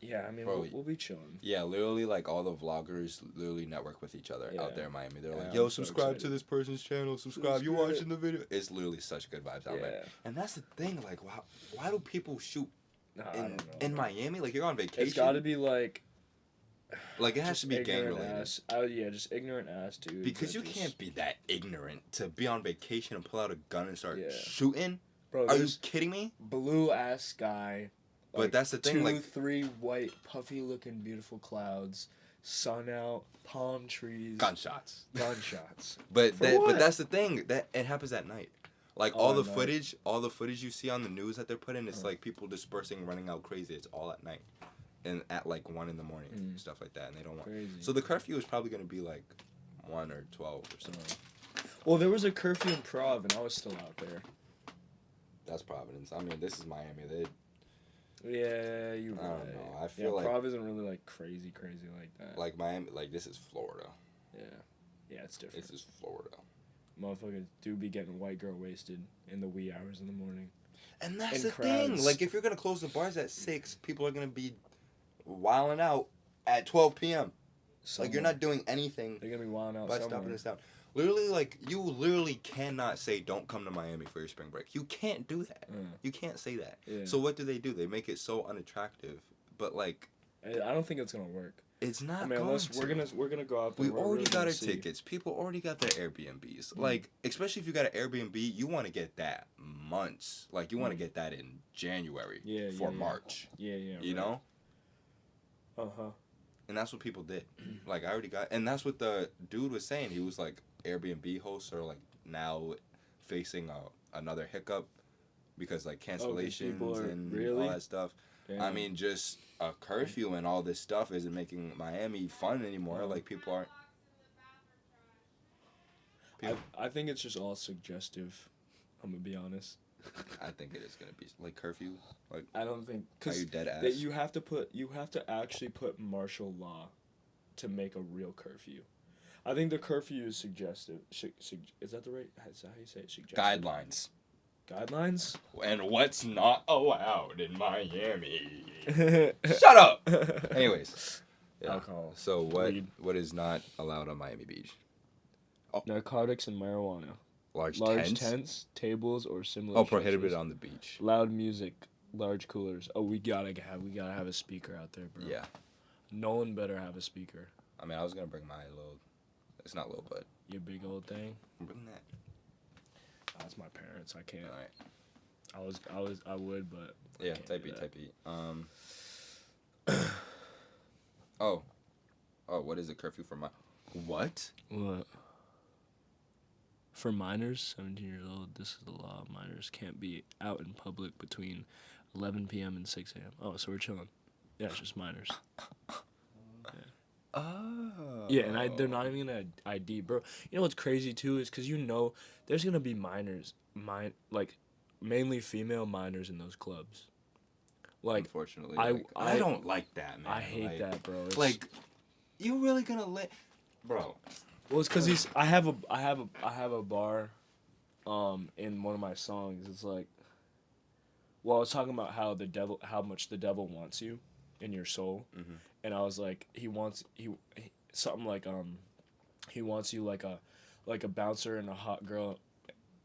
yeah, I mean, bro, we'll be chilling. Yeah, literally, like all the vloggers literally network with each other out there in Miami. They're like, "Yo, I'm subscribe to this person's channel. Subscribe. You watching the video?" It's literally such good vibes out there. And that's the thing. Like, why do people shoot in Miami? Like, you're on vacation. It's got to be like it has to be gang related. Just ignorant ass dudes. Because you can't be that ignorant to be on vacation and pull out a gun and start shooting. Bro, are you kidding me? Blue ass sky. But that's the thing, 2, 3 white, puffy-looking, beautiful clouds, sun out, palm trees, gunshots. But that's the thing, that it happens at night. Like all the footage you see on the news that they're putting, it's like people dispersing, running out crazy. It's all at night, and at like 1 in the morning, stuff like that, and they don't want. Crazy. So the curfew is probably gonna be like 1 or 12 or something. Well, there was a curfew in Prov, and I was still out there. That's Providence. I mean, this is Miami. Yeah, you're right. I don't know. I feel like Prov isn't really like crazy like that. Like Miami, like this is Florida. Yeah, it's different. This is Florida. Motherfuckers do be getting white girl wasted in the wee hours in the morning. And that's the thing. Like if you're gonna close the bars at 6, people are gonna be wilding out at 12 p.m. Like you're not doing anything. They're gonna be wilding out by stopping this down. Literally, like, you literally cannot say, don't come to Miami for your spring break. You can't do that. You can't say that. Yeah. So what do? They make it so unattractive. But, like... I don't think it's going to work. It's not unless we're gonna go out there. We already got our tickets. People already got their Airbnbs. Like, especially if you got an Airbnb, you want to get that months. Like, you want to get that in January for March. Yeah. You know? Uh-huh. And that's what people did. Like, I already got... And that's what the dude was saying. He was like... Airbnb hosts are like now facing another hiccup because like cancellations and all that stuff. Damn. I mean, just a curfew and all this stuff isn't making Miami fun anymore. Like people aren't. I think it's just all suggestive. I'm gonna be honest. I think it is gonna be like curfew. Like I don't think because you have to actually put martial law to make a real curfew. I think the curfew is suggestive. Is that the right? Is that how you say it? Suggestive. Guidelines. Guidelines? And what's not allowed in Miami? Shut up! Anyways. alcohol. So what is not allowed on Miami Beach? Narcotics and marijuana. Large tents, tables, or similar. Oh, prohibited on the beach. Loud music, large coolers. Oh, we gotta have a speaker out there, bro. Yeah. Nolan better have a speaker. I mean, I was gonna bring my little. It's not little, but your big old thing. Bring that. That's my parents. I can't. All right. I would, but. Yeah, type E. Oh, what is the curfew for What? What? For minors, 17 years old, this is the law. Minors can't be out in public between 11 p.m. and 6 a.m. Oh, so we're chilling. Yeah, it's just minors. Yeah. Oh. Yeah, and they're not even gonna ID, bro. You know what's crazy too is because there's gonna be minors, mainly female minors in those clubs. Like, unfortunately, I don't like that, man. I hate that, bro. It's you really gonna bro? Well, it's because I have a bar, in one of my songs. It's like, well, I was talking about how much the devil wants you in your soul, and I was like, he wants you like a bouncer and a hot girl.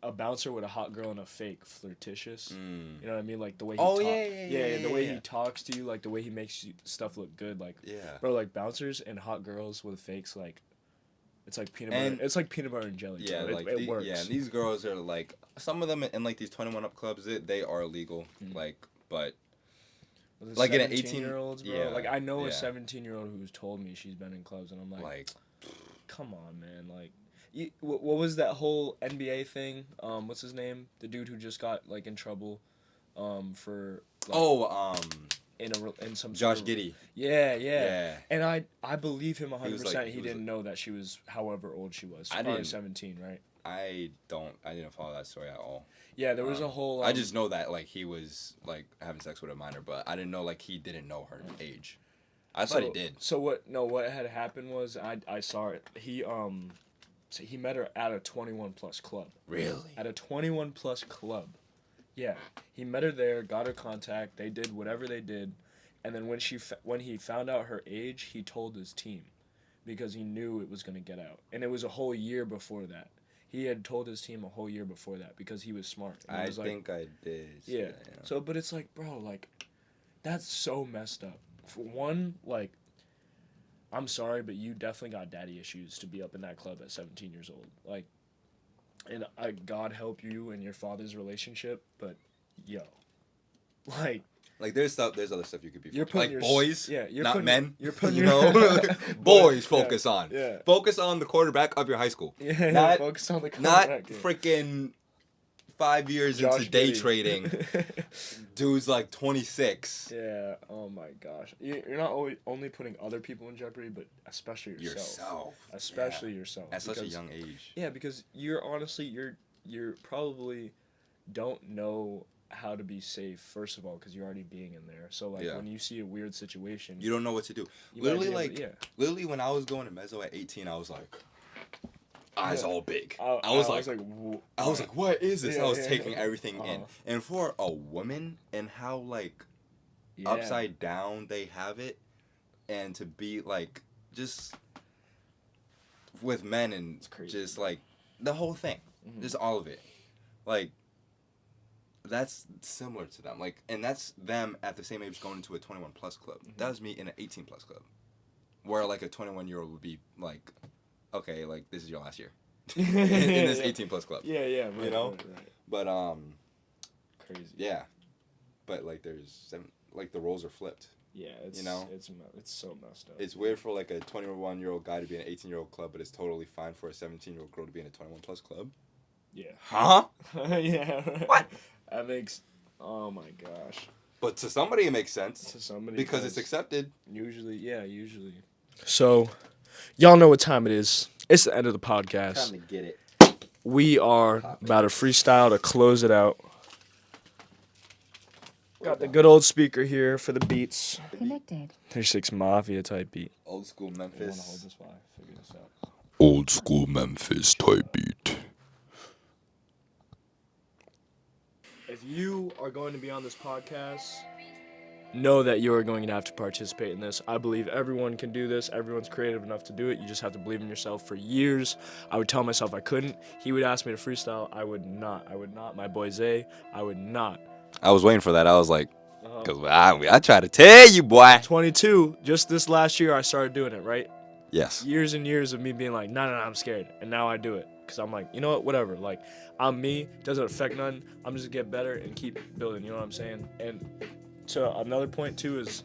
A bouncer with a hot girl and a fake flirtatious. You know what I mean? Like the way he the way he talks to you, like the way he makes stuff look good. Like, bro, like bouncers and hot girls with fakes, like it's like peanut butter. It's like peanut butter and jelly. Yeah, bro. It works. Yeah, and these girls are like, some of them in like these 21 up clubs, they are legal. But like an 18-year-olds, bro. Yeah, like I know a 17-year-old who's told me she's been in clubs, and I'm like, come on, man, like. What was that whole NBA thing? What's his name? The dude who just got like in trouble, for. Like, in some. Josh Giddey. Yeah. And I believe him 100%. He didn't know that she was however old she was. Probably 17, right? I didn't follow that story at all. Yeah, there was a whole. I just know that like he was like having sex with a minor, but I didn't know like he didn't know her age. I thought he did. So what had happened was I saw it. So he met her at a 21+ club. Really? At a 21+ club. Yeah. He met her there, got her contact, they did whatever they did, and then when he found out her age, he told his team because he knew it was going to get out. And it was a whole year before that. He had told his team a whole year before that because he was smart. I think I did. Yeah. So, but it's like, bro, like, that's so messed up. For one, like, I'm sorry, but you definitely got daddy issues to be up in that club at 17 years old. Like, and God help you and your father's relationship, but yo, like there's other stuff you could be. You're putting like boys, you're not putting, men. You're putting boys. Focus on. Yeah. Focus on the quarterback of your high school. Yeah. Not, focus on the quarterback. Not freaking 5 years Josh into day Giddey. trading. Dude's like 26. Yeah. Oh my gosh. You're not only putting other people in jeopardy, but especially yourself. Especially yourself. At such a young age. Yeah, because you're honestly you're probably don't know how to be safe, first of all, because you're already being in there. So like when you see a weird situation, you don't know what to do. Literally when I was going to Mezzo at 18, I was like, eyes all big. I was like, what is this? I was taking everything in. And for a woman and how like upside down they have it, and to be like just with men and just like the whole thing, just all of it, like that's similar to them. Like, and that's them at the same age going into a 21+ club. That was me in an 18+ club, where like a 21-year-old would be like, okay, like this is your last year in this 18+ club. Yeah, right, you know. Right. But crazy. Yeah, but like like the roles are flipped. Yeah, it's it's so messed up. It's weird for like a 21-year-old guy to be in an 18-year-old club, but it's totally fine for a 17-year-old girl to be in a 21+ club. Yeah. Huh? Yeah. What? That makes. Oh my gosh. But to somebody it makes sense. To somebody. Because it's accepted. Usually. So, y'all know what time it is. It's the end of the podcast. Time to get it. We are about to freestyle to close it out. Got the good old speaker here for the beats. Connected. 36 Mafia type beat. Old school Memphis. You want to hold this while I figure this out? Old school Memphis type beat. If you are going to be on this podcast, know that you are going to have to participate in this. I believe everyone can do this. Everyone's creative enough to do it. You just have to believe in yourself. For years, I would tell myself I couldn't. He would ask me to freestyle. I would not. My boy Zay, I would not. I was waiting for that. I was like, because I try to tell you, boy. 22, just this last year, I started doing it, right? Yes. Years and years of me being like, no, I'm scared. And now I do it. Because I'm like, you know what, whatever. Like, I'm me. Doesn't affect none. I'm just going to get better and keep building. You know what I'm saying? And to another point, too, is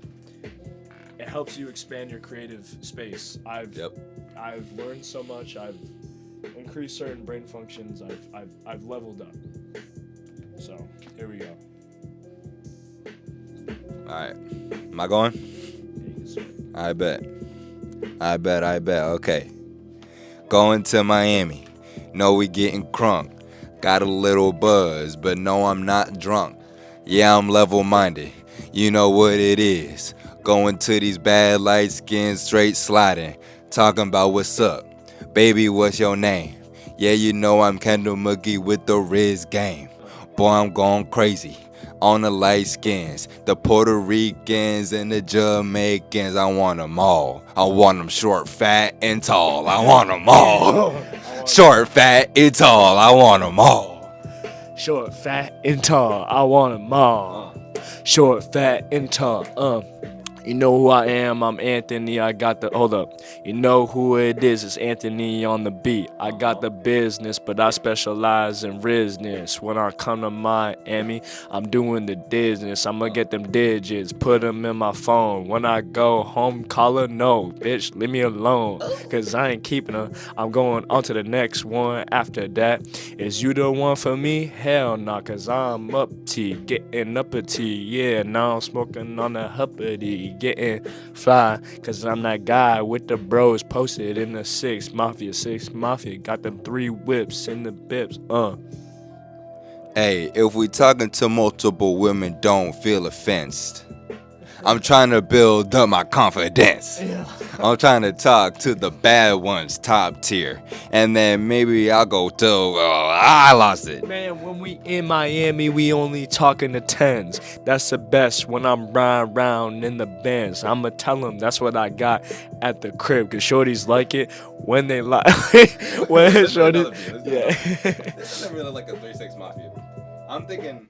it helps you expand your creative space. I've learned so much. I've increased certain brain functions. I've leveled up. So, here we go. All right. Am I going? I bet. Okay. Going to Miami. Know we getting crunk. Got a little buzz, but no, I'm not drunk. Yeah, I'm level-minded. You know what it is. Going to these bad light skins, straight sliding. Talking about what's up. Baby, what's your name? Yeah, you know I'm Kendall McGee with the Riz game. Boy, I'm going crazy. On the light skins, the Puerto Ricans and the Jamaicans, I want them all. I want them short, fat, and tall. I want them all. Short, fat, and tall. I want them all. Short, fat, and tall. I want them all. Short, fat, and tall. You know who I am, I'm Anthony, I got the, hold up. You know who it is, it's Anthony on the beat. I got the business, but I specialize in rizness. When I come to Miami, I'm doing the business. I'ma get them digits, put them in my phone. When I go home, call her no, bitch, leave me alone. Cause I ain't keeping her, I'm going on to the next one after that. Is you the one for me? Hell nah, cause I'm up T, getting uppity. Yeah, now I'm smoking on the huppity. Getting fly, cause I'm that guy with the bros posted in the 6 Mafia, got them 3 whips in the bips, Hey, if we talking to multiple women, don't feel offensed. I'm trying to build up my confidence. I'm trying to talk to the bad ones, top tier. And then maybe I'll go to, I lost it. Man, when we in Miami, we only talking to 10s. That's the best when I'm riding around in the Benz. I'ma tell them that's what I got at the crib. Cause shorties like it when they like. When shorties, yeah. This isn't really like a 3-6 Mafia. I'm thinking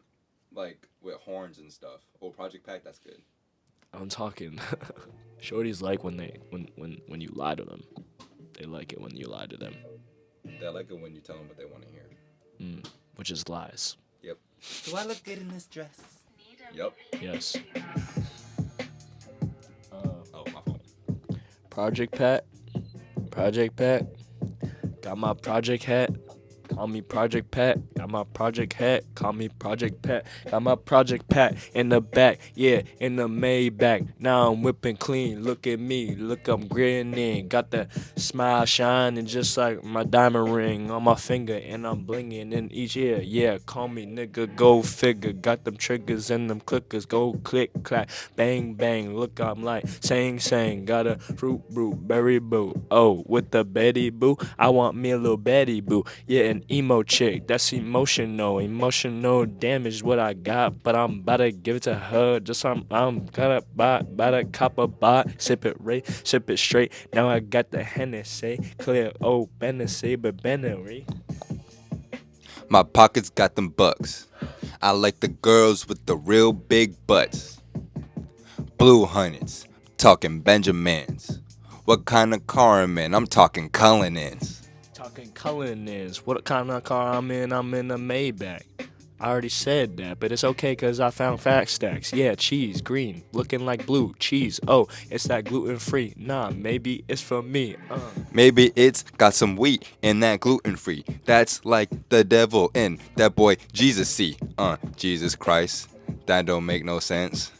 like with horns and stuff. Oh, Project Pack, that's good. I'm talking. Shorties like when you lie to them. They like it when you lie to them. They like it when you tell them what they want to hear. Which is lies. Yep. Do I look good in this dress? Yep. Yes. Oh, my fault. Project Pat. Got my project hat. Call me Project Pat, got my project hat. Call me Project Pat, got my Project Pat in the back, yeah, in the Maybach. Now I'm whipping clean, look at me, look I'm grinning. Got the smile shining just like my diamond ring on my finger, and I'm blinging in each ear. Yeah, call me nigga, go figure. Got them triggers and them clickers, go click clack, bang bang. Look I'm like sang. Got a fruit brew, berry boo. Oh, with the Betty boo, I want me a little Betty boo. Yeah, an emo chick, that's emotional damage what I got, but I'm about to give it to her. Just I'm gonna buy to cop a bot, sip it straight. Now I got the Hennessy, clear old Hennessy, but Bennery. My pockets got them bucks. I like the girls with the real big butts. Blue hundreds, talking Benjamins. What kind of car I'm in? I'm talking Cullinans. Cullinans. What kind of car I'm in? I'm in a Maybach. I already said that, but it's okay cause I found fat stacks. Yeah, cheese, green, looking like blue cheese. Oh, it's that gluten free. Nah, maybe it's for me. Maybe it's got some wheat in that gluten free. That's like the devil in that boy Jesus see. Jesus Christ, that don't make no sense.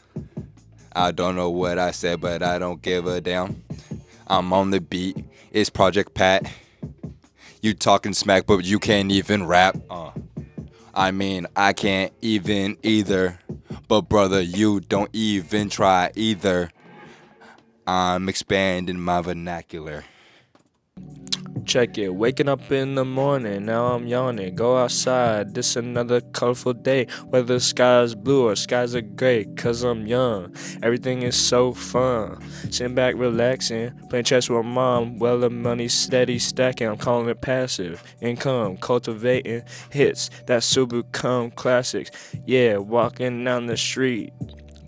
I don't know what I said, but I don't give a damn. I'm on the beat. It's Project Pat. You talking smack, but you can't even rap. I mean, I can't even either. But brother, you don't even try either. I'm expanding my vernacular. Check it, waking up in the morning, now I'm yawning. Go outside, this another colorful day. Whether the sky's blue or skies are gray, cause I'm young. Everything is so fun. Sitting back, relaxing, playing chess with mom. Well, the money's steady stacking, I'm calling it passive income. Cultivating hits that soon become classics. Yeah, walking down the street.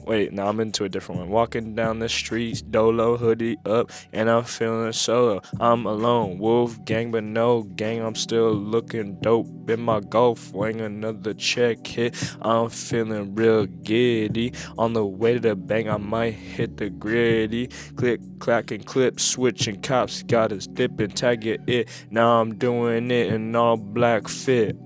Wait, now I'm into a different one. Walking down the streets, dolo, hoodie up, and I'm feeling solo. I'm alone, wolf gang, but no gang. I'm still looking dope in my golf wing. Another check hit. I'm feeling real giddy. On the way to the bank, I might hit the gritty. Click, clack, and clip, switching cops. Got us dipping, tag it. Now I'm doing it in all black fit.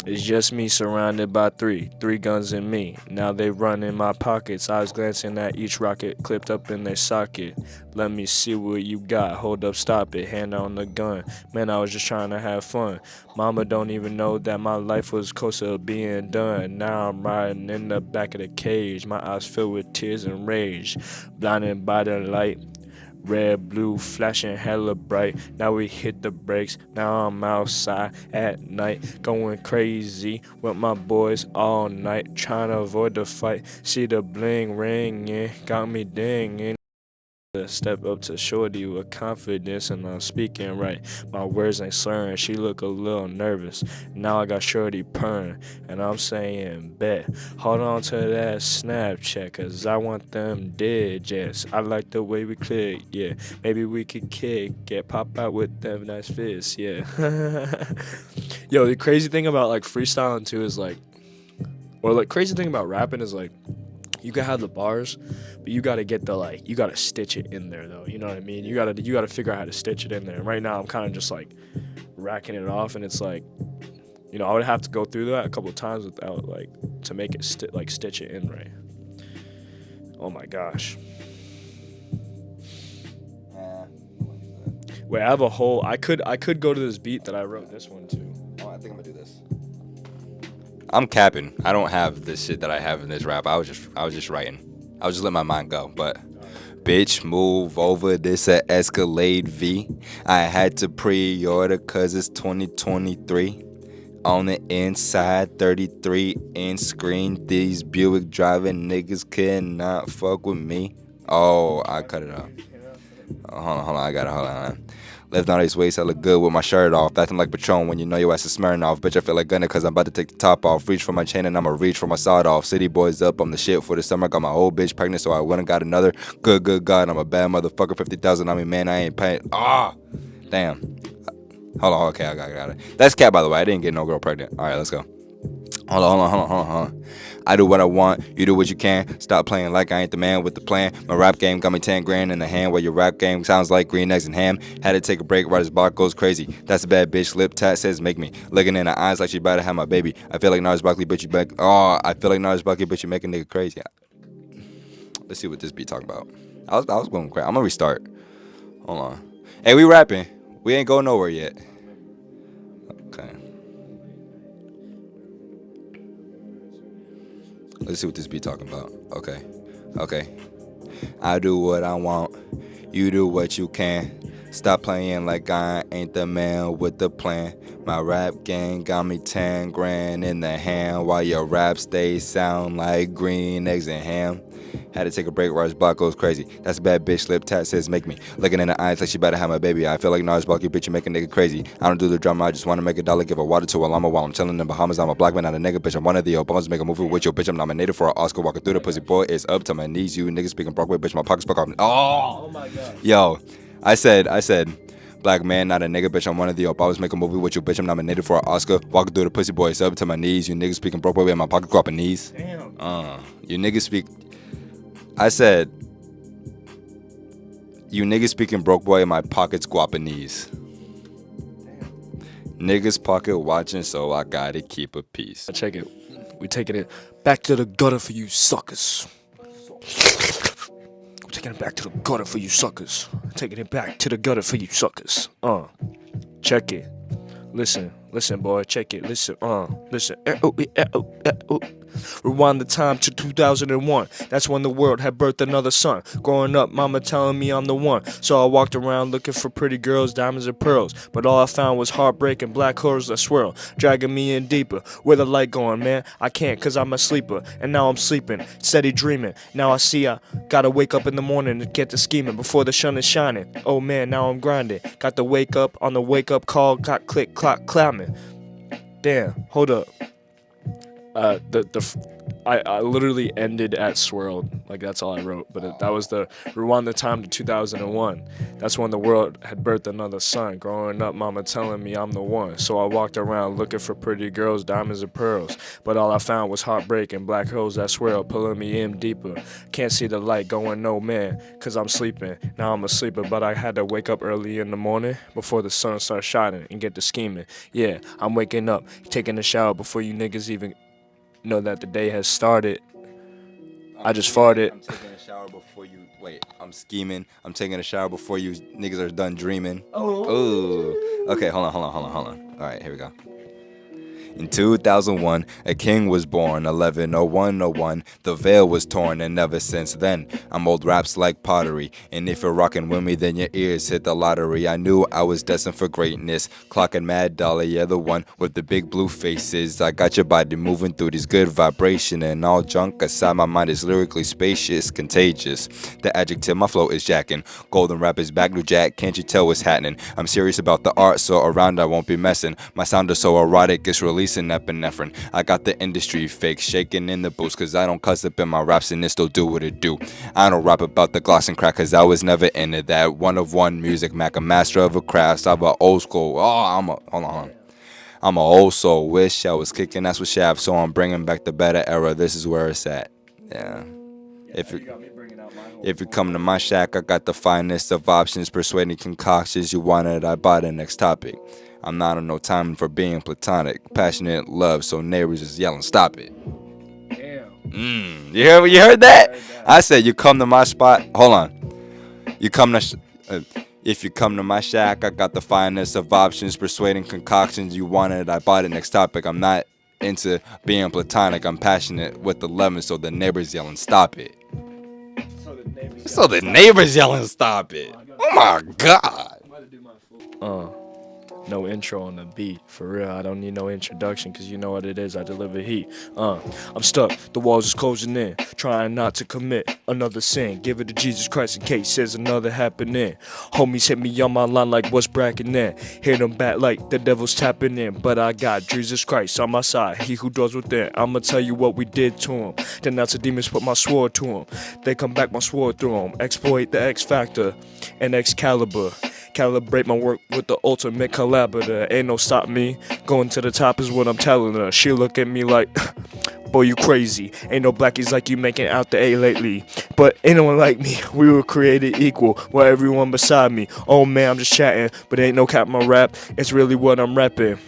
It's just me surrounded by three guns in me. Now they run in my pockets, eyes glancing at each rocket clipped up in their socket. Let me see what you got, hold up, stop it, hand on the gun. Man, I was just trying to have fun. Mama don't even know that my life was close to being done. Now I'm riding in the back of the cage, my eyes filled with tears and rage. Blinded by the light. Red, blue, flashing hella bright. Now we hit the brakes. Now I'm outside at night, going crazy with my boys all night, trying to avoid the fight. See the bling ringing, got me dinging. Step up to shorty with confidence and I'm speaking right. My words ain't slurring, she look a little nervous. Now I got shorty purring and I'm saying bet. Hold on to that Snapchat cause I want them digits. I like the way we click, yeah. Maybe we could get pop out with them nice fists, yeah. Yo, the crazy thing about like freestyling too is like, or like crazy thing about rapping is like, you can have the bars, but you gotta get the like, you gotta stitch it in there though. You know what I mean? You gotta figure out how to stitch it in there. And right now, I'm kind of just like racking it off, and it's like, you know, I would have to go through that a couple of times without like to make it stitch it in right. Oh my gosh. Wait, I have a whole. I could go to this beat that I wrote this one to. Oh, I think I'm gonna do this. I'm capping. I don't have this shit that I have in this rap. I was just writing. I was just letting my mind go. But bitch, move over. This a Escalade V. I had to pre-order cause it's 2023. On the inside, 33-inch screen. These Buick driving niggas cannot fuck with me. Oh, I cut it off. Hold on. I got it. Hold on. Left on his waist, I look good with my shirt off. Acting like Patron when you know your ass is smearing off. Bitch, I feel like gunning cause I'm about to take the top off. Reach for my chain and I'ma reach for my sawed off. City boys up, I'm the shit for the summer. Got my old bitch pregnant, so I went and got another. Good God, I'm a bad motherfucker. 50,000 on me, man, I ain't paying. Damn. Hold on, okay, I got it. That's cat, by the way. I didn't get no girl pregnant. All right, let's go. Hold on. I do what I want, you do what you can. Stop playing like I ain't the man with the plan. My rap game got me 10 grand in the hand, while your rap game sounds like green eggs and ham. Had to take a break, right as block goes crazy. That's a bad bitch, lip tat says make me. Looking in her eyes like she about to have my baby. I feel like Nars Barkley, but you back. I feel like Nars Barkley, but you make a nigga crazy. Let's see what this beat talking about. I was going crazy. I'm gonna restart. Hold on. Hey, we rapping. We ain't going nowhere yet. Okay. Let's see what this beat talking about. Okay. I do what I want. You do what you can. Stop playing like I ain't the man with the plan. My rap gang got me 10 grand in the hand, while your rap stays sound like green eggs and ham. Had to take a break, Nars Block goes crazy. That's a bad bitch, lip tat says make me. Looking in the eyes like she better have my baby. I feel like Nars Block, bitch, you make a nigga crazy. I don't do the drama, I just wanna make a dollar, give a water to a llama while I'm chilling in the Bahamas. I'm a black man, not a nigga, bitch. I'm one of the Obamas, make a movie with your bitch. I'm nominated for an Oscar, walking through the pussy boy. It's up to my knees, you niggas speaking Broadway, bitch. My pockets broke off. Oh my god. Yo, I said, black man, not a nigga, bitch. I'm one of the Obamas, make a movie with your bitch. I'm nominated for an Oscar, walking through the pussy boy. It's up to my knees, you niggas speaking Broadway, and my pockets go up and knees. Damn. You niggas speak. I said, you niggas speaking broke boy in my pockets guapanese. Niggas pocket watching, so I gotta keep a piece. Check it. We taking it back to the gutter for you suckers. We're taking it back to the gutter for you suckers. Taking it back to the gutter for you suckers. Check it. Listen, boy, check it. Listen, listen. Rewind the time to 2001. That's when the world had birthed another son. Growing up, mama telling me I'm the one. So I walked around looking for pretty girls, diamonds and pearls. But all I found was heartbreak and black holes that swirl, dragging me in deeper. Where the light going, man? I can't cause I'm a sleeper. And now I'm sleeping, steady dreaming. Now I see I gotta wake up in the morning to get to scheming before the sun is shining. Oh man, now I'm grinding. Got to wake up on the wake up call, got click, clock, clamming. Damn, hold up. I literally ended at swirled, like that's all I wrote. But that was the rewind the time to 2001. That's when the world had birthed another son. Growing up, mama telling me I'm the one. So I walked around looking for pretty girls, diamonds and pearls. But all I found was heartbreak and black holes that swirl, pulling me in deeper. Can't see the light going, no man, cause I'm sleeping. Now I'm a sleeper, but I had to wake up early in the morning before the sun starts shining and get to scheming. Yeah, I'm waking up, taking a shower before you niggas even know that the day has started. I just farted. I'm taking a shower before you. Wait, I'm scheming. I'm taking a shower before you niggas are done dreaming. Oh. Okay, hold on. All right, here we go. In 2001, a king was born, 110101. The veil was torn, and ever since then, I'm old raps like pottery. And if you're rocking with me, then your ears hit the lottery. I knew I was destined for greatness. Clocking Mad Dollar, yeah, the one with the big blue faces. I got your body moving through this good vibration, and all junk aside, my mind is lyrically spacious, contagious. The adjective, my flow is jacking. Golden rap is back, new jack, can't you tell what's happening? I'm serious about the art, so around I won't be messing. My sound is so erotic, it's releasing epinephrine. I got the industry fake shaking in the boots, cause I don't cuss up in my raps and it still do what it do. I don't rap about the gloss and crack, cause I was never into that. One of one music, Mac, a master of a craft. I'm a old school. Hold on. I'm a old soul. Wish I was kicking ass with shaft, so I'm bringing back the better era. This is where it's at. Yeah. If you come to my shack, I got the finest of options, persuading concoctions. You want it, I buy the next topic. I'm not on no time for being platonic, passionate love, so neighbors is yelling, stop it. Damn. You heard that? I said, you come to my spot. Hold on. If you come to my shack, I got the finest of options, persuading concoctions. You want it, I buy the next topic. I'm not into being platonic. I'm passionate with the loving, so the neighbors yelling, stop it. So the neighbors yelling, stop it. Oh my God. No intro on the beat. For real, I don't need no introduction, cause you know what it is, I deliver heat. I'm stuck, the walls is closing in, trying not to commit another sin. Give it to Jesus Christ in case there's another happening. Homies hit me on my line like what's bracking in. Hit them back like the devil's tapping in. But I got Jesus Christ on my side, he who dwells within. I'ma tell you what we did to him. Denounce the demons, put my sword to him. They come back, my sword through them. Exploit the X Factor and Excalibur. Calibrate my work with the ultimate collaborator. Ain't no stop me. Going to the top is what I'm telling her. She look at me like, boy, you crazy. Ain't no blackies like you making out the A lately. But ain't no one like me. We were created equal. While everyone beside me. Oh man, I'm just chatting. But ain't no cap my rap. It's really what I'm rapping.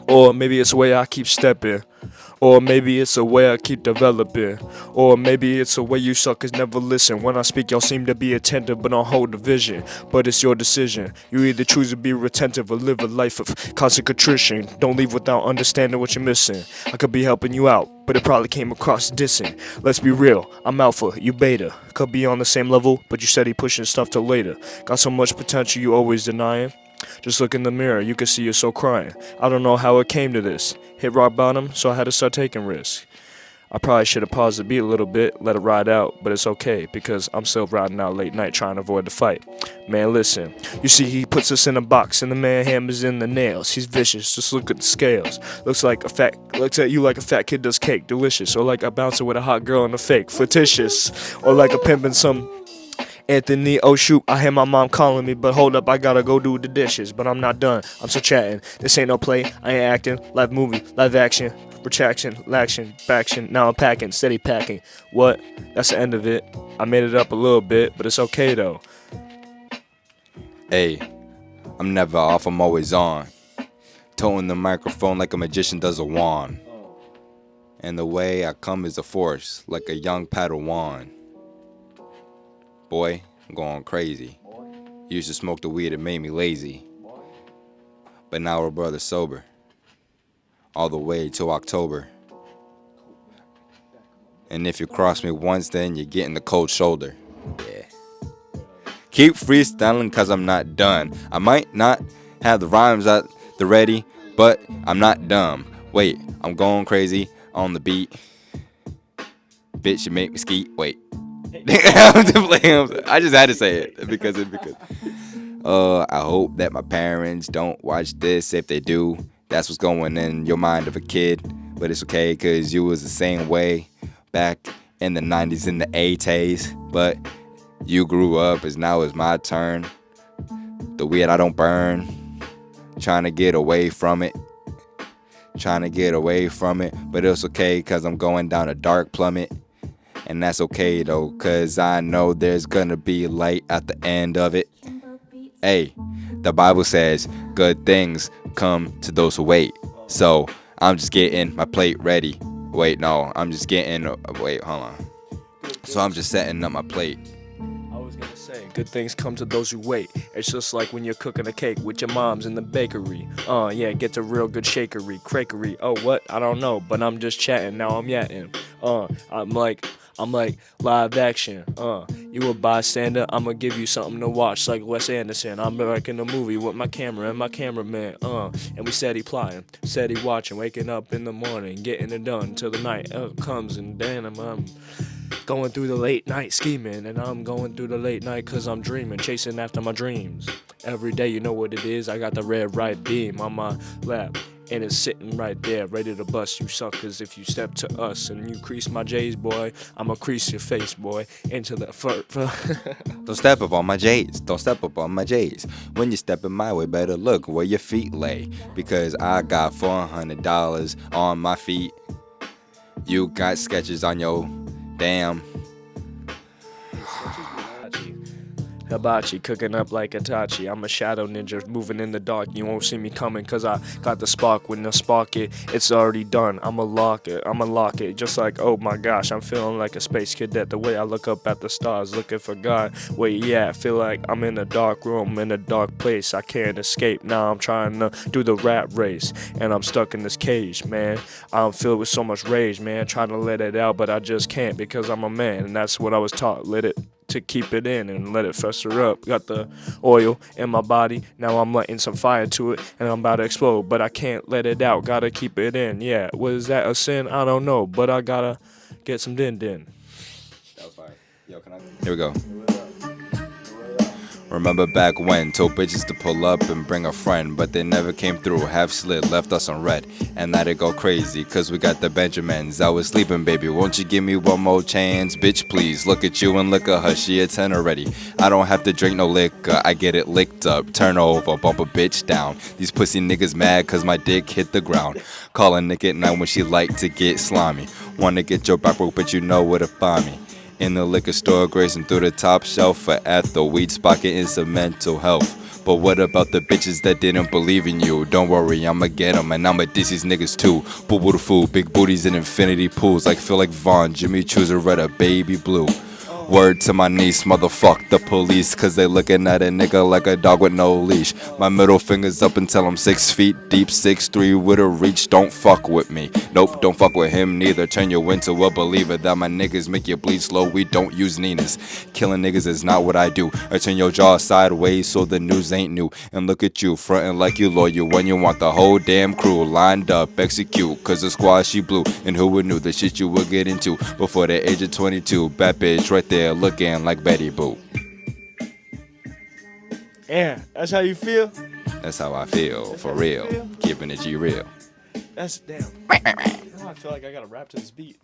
Or maybe it's the way I keep stepping. Or maybe it's a way I keep developing. Or maybe it's a way you suckers never listen. When I speak, y'all seem to be attentive, but don't hold the vision. But it's your decision. You either choose to be retentive or live a life of constant contrition. Don't leave without understanding what you're missing. I could be helping you out, but it probably came across dissing. Let's be real, I'm alpha, you beta. Could be on the same level, but you steady pushing stuff till later. Got so much potential you always denying. Just look in the mirror, you can see yourself crying. I don't know how it came to this. Hit rock bottom, so I had to start taking risks. I probably should have paused the beat a little bit, let it ride out, but it's okay, because I'm still riding out late night trying to avoid the fight. Man, listen, you see he puts us in a box and the man hammers in the nails. He's vicious, just look at the scales. Looks at you like a fat kid does cake, delicious. Or like a bouncer with a hot girl in a fake, flirtatious. Or like a pimpin' some Anthony, oh shoot, I hear my mom calling me, but hold up, I gotta go do the dishes. But I'm not done, I'm still chatting. This ain't no play, I ain't acting. Live movie, live action, retraction, laction, baction. Now I'm packing, steady packing. What? That's the end of it. I made it up a little bit, but it's okay though. Hey, I'm never off, I'm always on. Toting the microphone like a magician does a wand. And the way I come is a force, like a young Padawan. Boy, I'm going crazy. Used to smoke the weed, it made me lazy. But now we're brothers sober. All the way till October. And if you cross me once, then you're getting the cold shoulder. Yeah. Keep freestyling cause I'm not done. I might not have the rhymes at the ready, but I'm not dumb. Wait, I'm going crazy on the beat. Bitch, you make me skeet. Wait. I'm just playing. I just had to say it because. I hope that my parents don't watch this. If they do, that's what's going in your mind of a kid. But it's okay, cause you was the same way back in the 90s and the 80s. But you grew up, as now it's my turn. The weed I don't burn. Trying to get away from it. But it's okay, cause I'm going down a dark plummet. And that's okay though, cause I know there's gonna be light at the end of it. Hey, the Bible says good things come to those who wait. So I'm just getting my plate ready. Wait, no, I'm just getting. Wait, hold on. So I'm just setting up my plate. I was gonna say, good things come to those who wait. It's just like when you're cooking a cake with your mom's in the bakery. Yeah, get a real good shakery, crakery. Oh, what? I don't know, but I'm just chatting. Now I'm yatting. I'm like live action. You a bystander? I'ma give you something to watch, like Wes Anderson. I'm like in a movie with my camera and my cameraman. And we steady plotting, steady watching, waking up in the morning, getting it done till the night comes, and then I'm going through the late night scheming, and I'm going through the late night cause I'm dreaming, chasing after my dreams. Every day, you know what it is, I got the red right beam on my lap, and it's sitting right there, ready to bust you suckers if you step to us. And you crease my J's, boy, I'ma crease your face, boy, into the Don't step up on my J's. Don't step up on my J's. When you step in my way, better look where your feet lay. Because I got $400 on my feet. You got sketches on your damn. Hibachi, cooking up like Itachi. I'm a shadow ninja moving in the dark. You won't see me coming cause I got the spark. When the spark it's already done. I'ma lock it. Just like, oh my gosh, I'm feeling like a space cadet. The way I look up at the stars, looking for God. Where you at? Feel like I'm in a dark room, in a dark place. I can't escape. Now I'm trying to do the rat race. And I'm stuck in this cage, man. I'm filled with so much rage, man. Trying to let it out, but I just can't because I'm a man. And that's what I was taught. To keep it in and let it fester up. Got the oil in my body, now I'm letting some fire to it and I'm about to explode, but I can't let it out, gotta keep it in. Yeah, was that a sin? I don't know, but I gotta get some din. That was fire. Yo, can I? Here we go. Remember back when, told bitches to pull up and bring a friend, but they never came through, half slid, left us on red, and now they go crazy, cause we got the Benjamins. I was sleeping, baby, won't you give me one more chance? Bitch, please, look at you and look at her, she a 10 already. I don't have to drink no liquor, I get it licked up, turn over, bump a bitch down. These pussy niggas mad cause my dick hit the ground. Call a nigga at night when she like to get slimy. Wanna get your back broke, but you know where to find me. In the liquor store, grazing through the top shelf, or at the weed spot getting some mental health. But what about the bitches that didn't believe in you? Don't worry, I'ma get them, and I'ma diss these niggas too. Boo boo the fool, big booties and infinity pools, like feel like Vaughn, Jimmy Choo's a red, a baby blue. Word to my niece, motherfuck the police, cause they looking at a nigga like a dog with no leash. My middle finger's up until I'm 6 feet deep, 6'3" with a reach, don't fuck with me. Nope, don't fuck with him neither, turn you into a believer. That my niggas make you bleed slow, we don't use Ninas. Killing niggas is not what I do, I turn your jaw sideways so the news ain't new. And look at you, frontin' like you loyal when you want the whole damn crew lined up, execute, cause the squad she blew. And who would knew the shit you would get into before the age of 22, bad bitch right there looking like Betty Boop. Yeah, that's how you feel? That's how I feel, for real. Keeping it G real. That's damn. Now I feel like I gotta rap to this beat.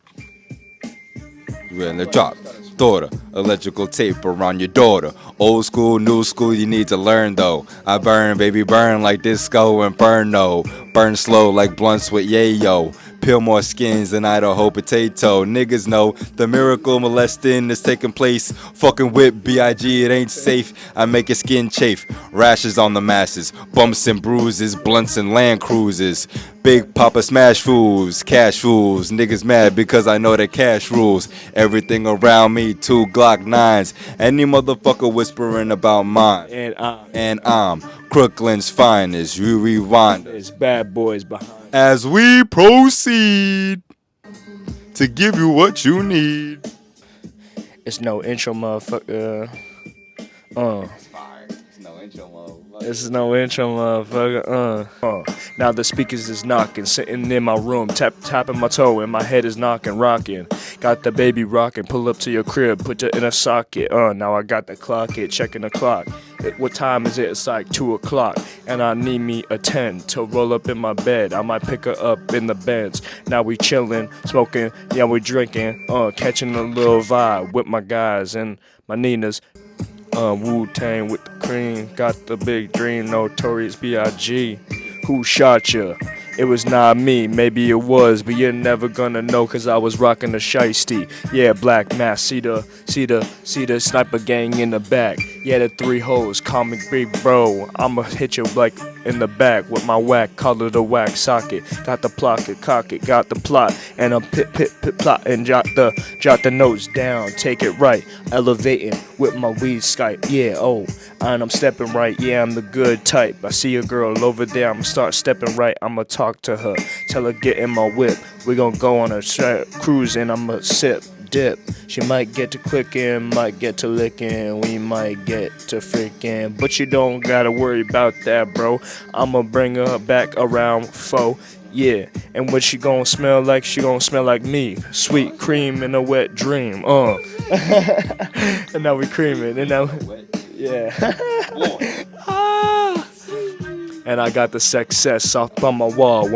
You're in the drop, daughter. Electrical tape around your daughter. Old school, new school, you need to learn though. I burn, baby, burn like disco and burno. Burn slow like blunts with yayo. Peel more skins than Idaho potato. Niggas know the miracle molesting is taking place. Fucking with B.I.G. it ain't safe. I make your skin chafe. Rashes on the masses. Bumps and bruises. Blunts and Land Cruisers. Big Papa smash fools. Cash fools. Niggas mad because I know that cash rules. Everything around me, 2 Glock 9s. Any motherfucker whispering about mine. And I'm Crooklyn's finest. You rewind. It's bad boys behind. As we proceed. to give you what you need. It's no intro, motherfucker. It's fire. It's no intro, motherfucker. This is no intro, motherfucker. Now the speakers is knocking, sitting in my room, tapping my toe, and my head is knocking, rocking. Got the baby rocking, pull up to your crib, put it in a socket. Now I got the clock, checking the clock. What time is it? It's like 2 o'clock, and I need me a 10 to roll up in my bed. I might pick her up in the beds. Now we chilling, smoking, yeah, we drinking, catching a little vibe with my guys and my Ninas. Wu-Tang with the cream, got the big dream, Notorious B.I.G. Who shot ya? It was not me, maybe it was, but you're never gonna know, cause I was rocking the shiesty. Yeah, black mask, see the sniper gang in the back. Yeah, the 3 hoes, call me big bro. I'ma hit you like in the back with my whack, call it a whack socket. Got the pocket, cock it, got the plot, and I'm pit plot and jot the notes down, take it right, elevating with my weed Skype. Yeah, and I'm stepping right, yeah, I'm the good type. I see a girl over there, I'ma start stepping right, I'ma talk to her, tell her get in my whip. We gon' go on a cruise and I'ma sip, dip. She might get to clicking, might get to licking, we might get to freaking, but you don't gotta worry about that, bro. I'ma bring her back around 4. Yeah, and what she gon' smell like? She gon' smell like me. Sweet cream in a wet dream. And now we creaming, and now, yeah. And I got the success off on my wall.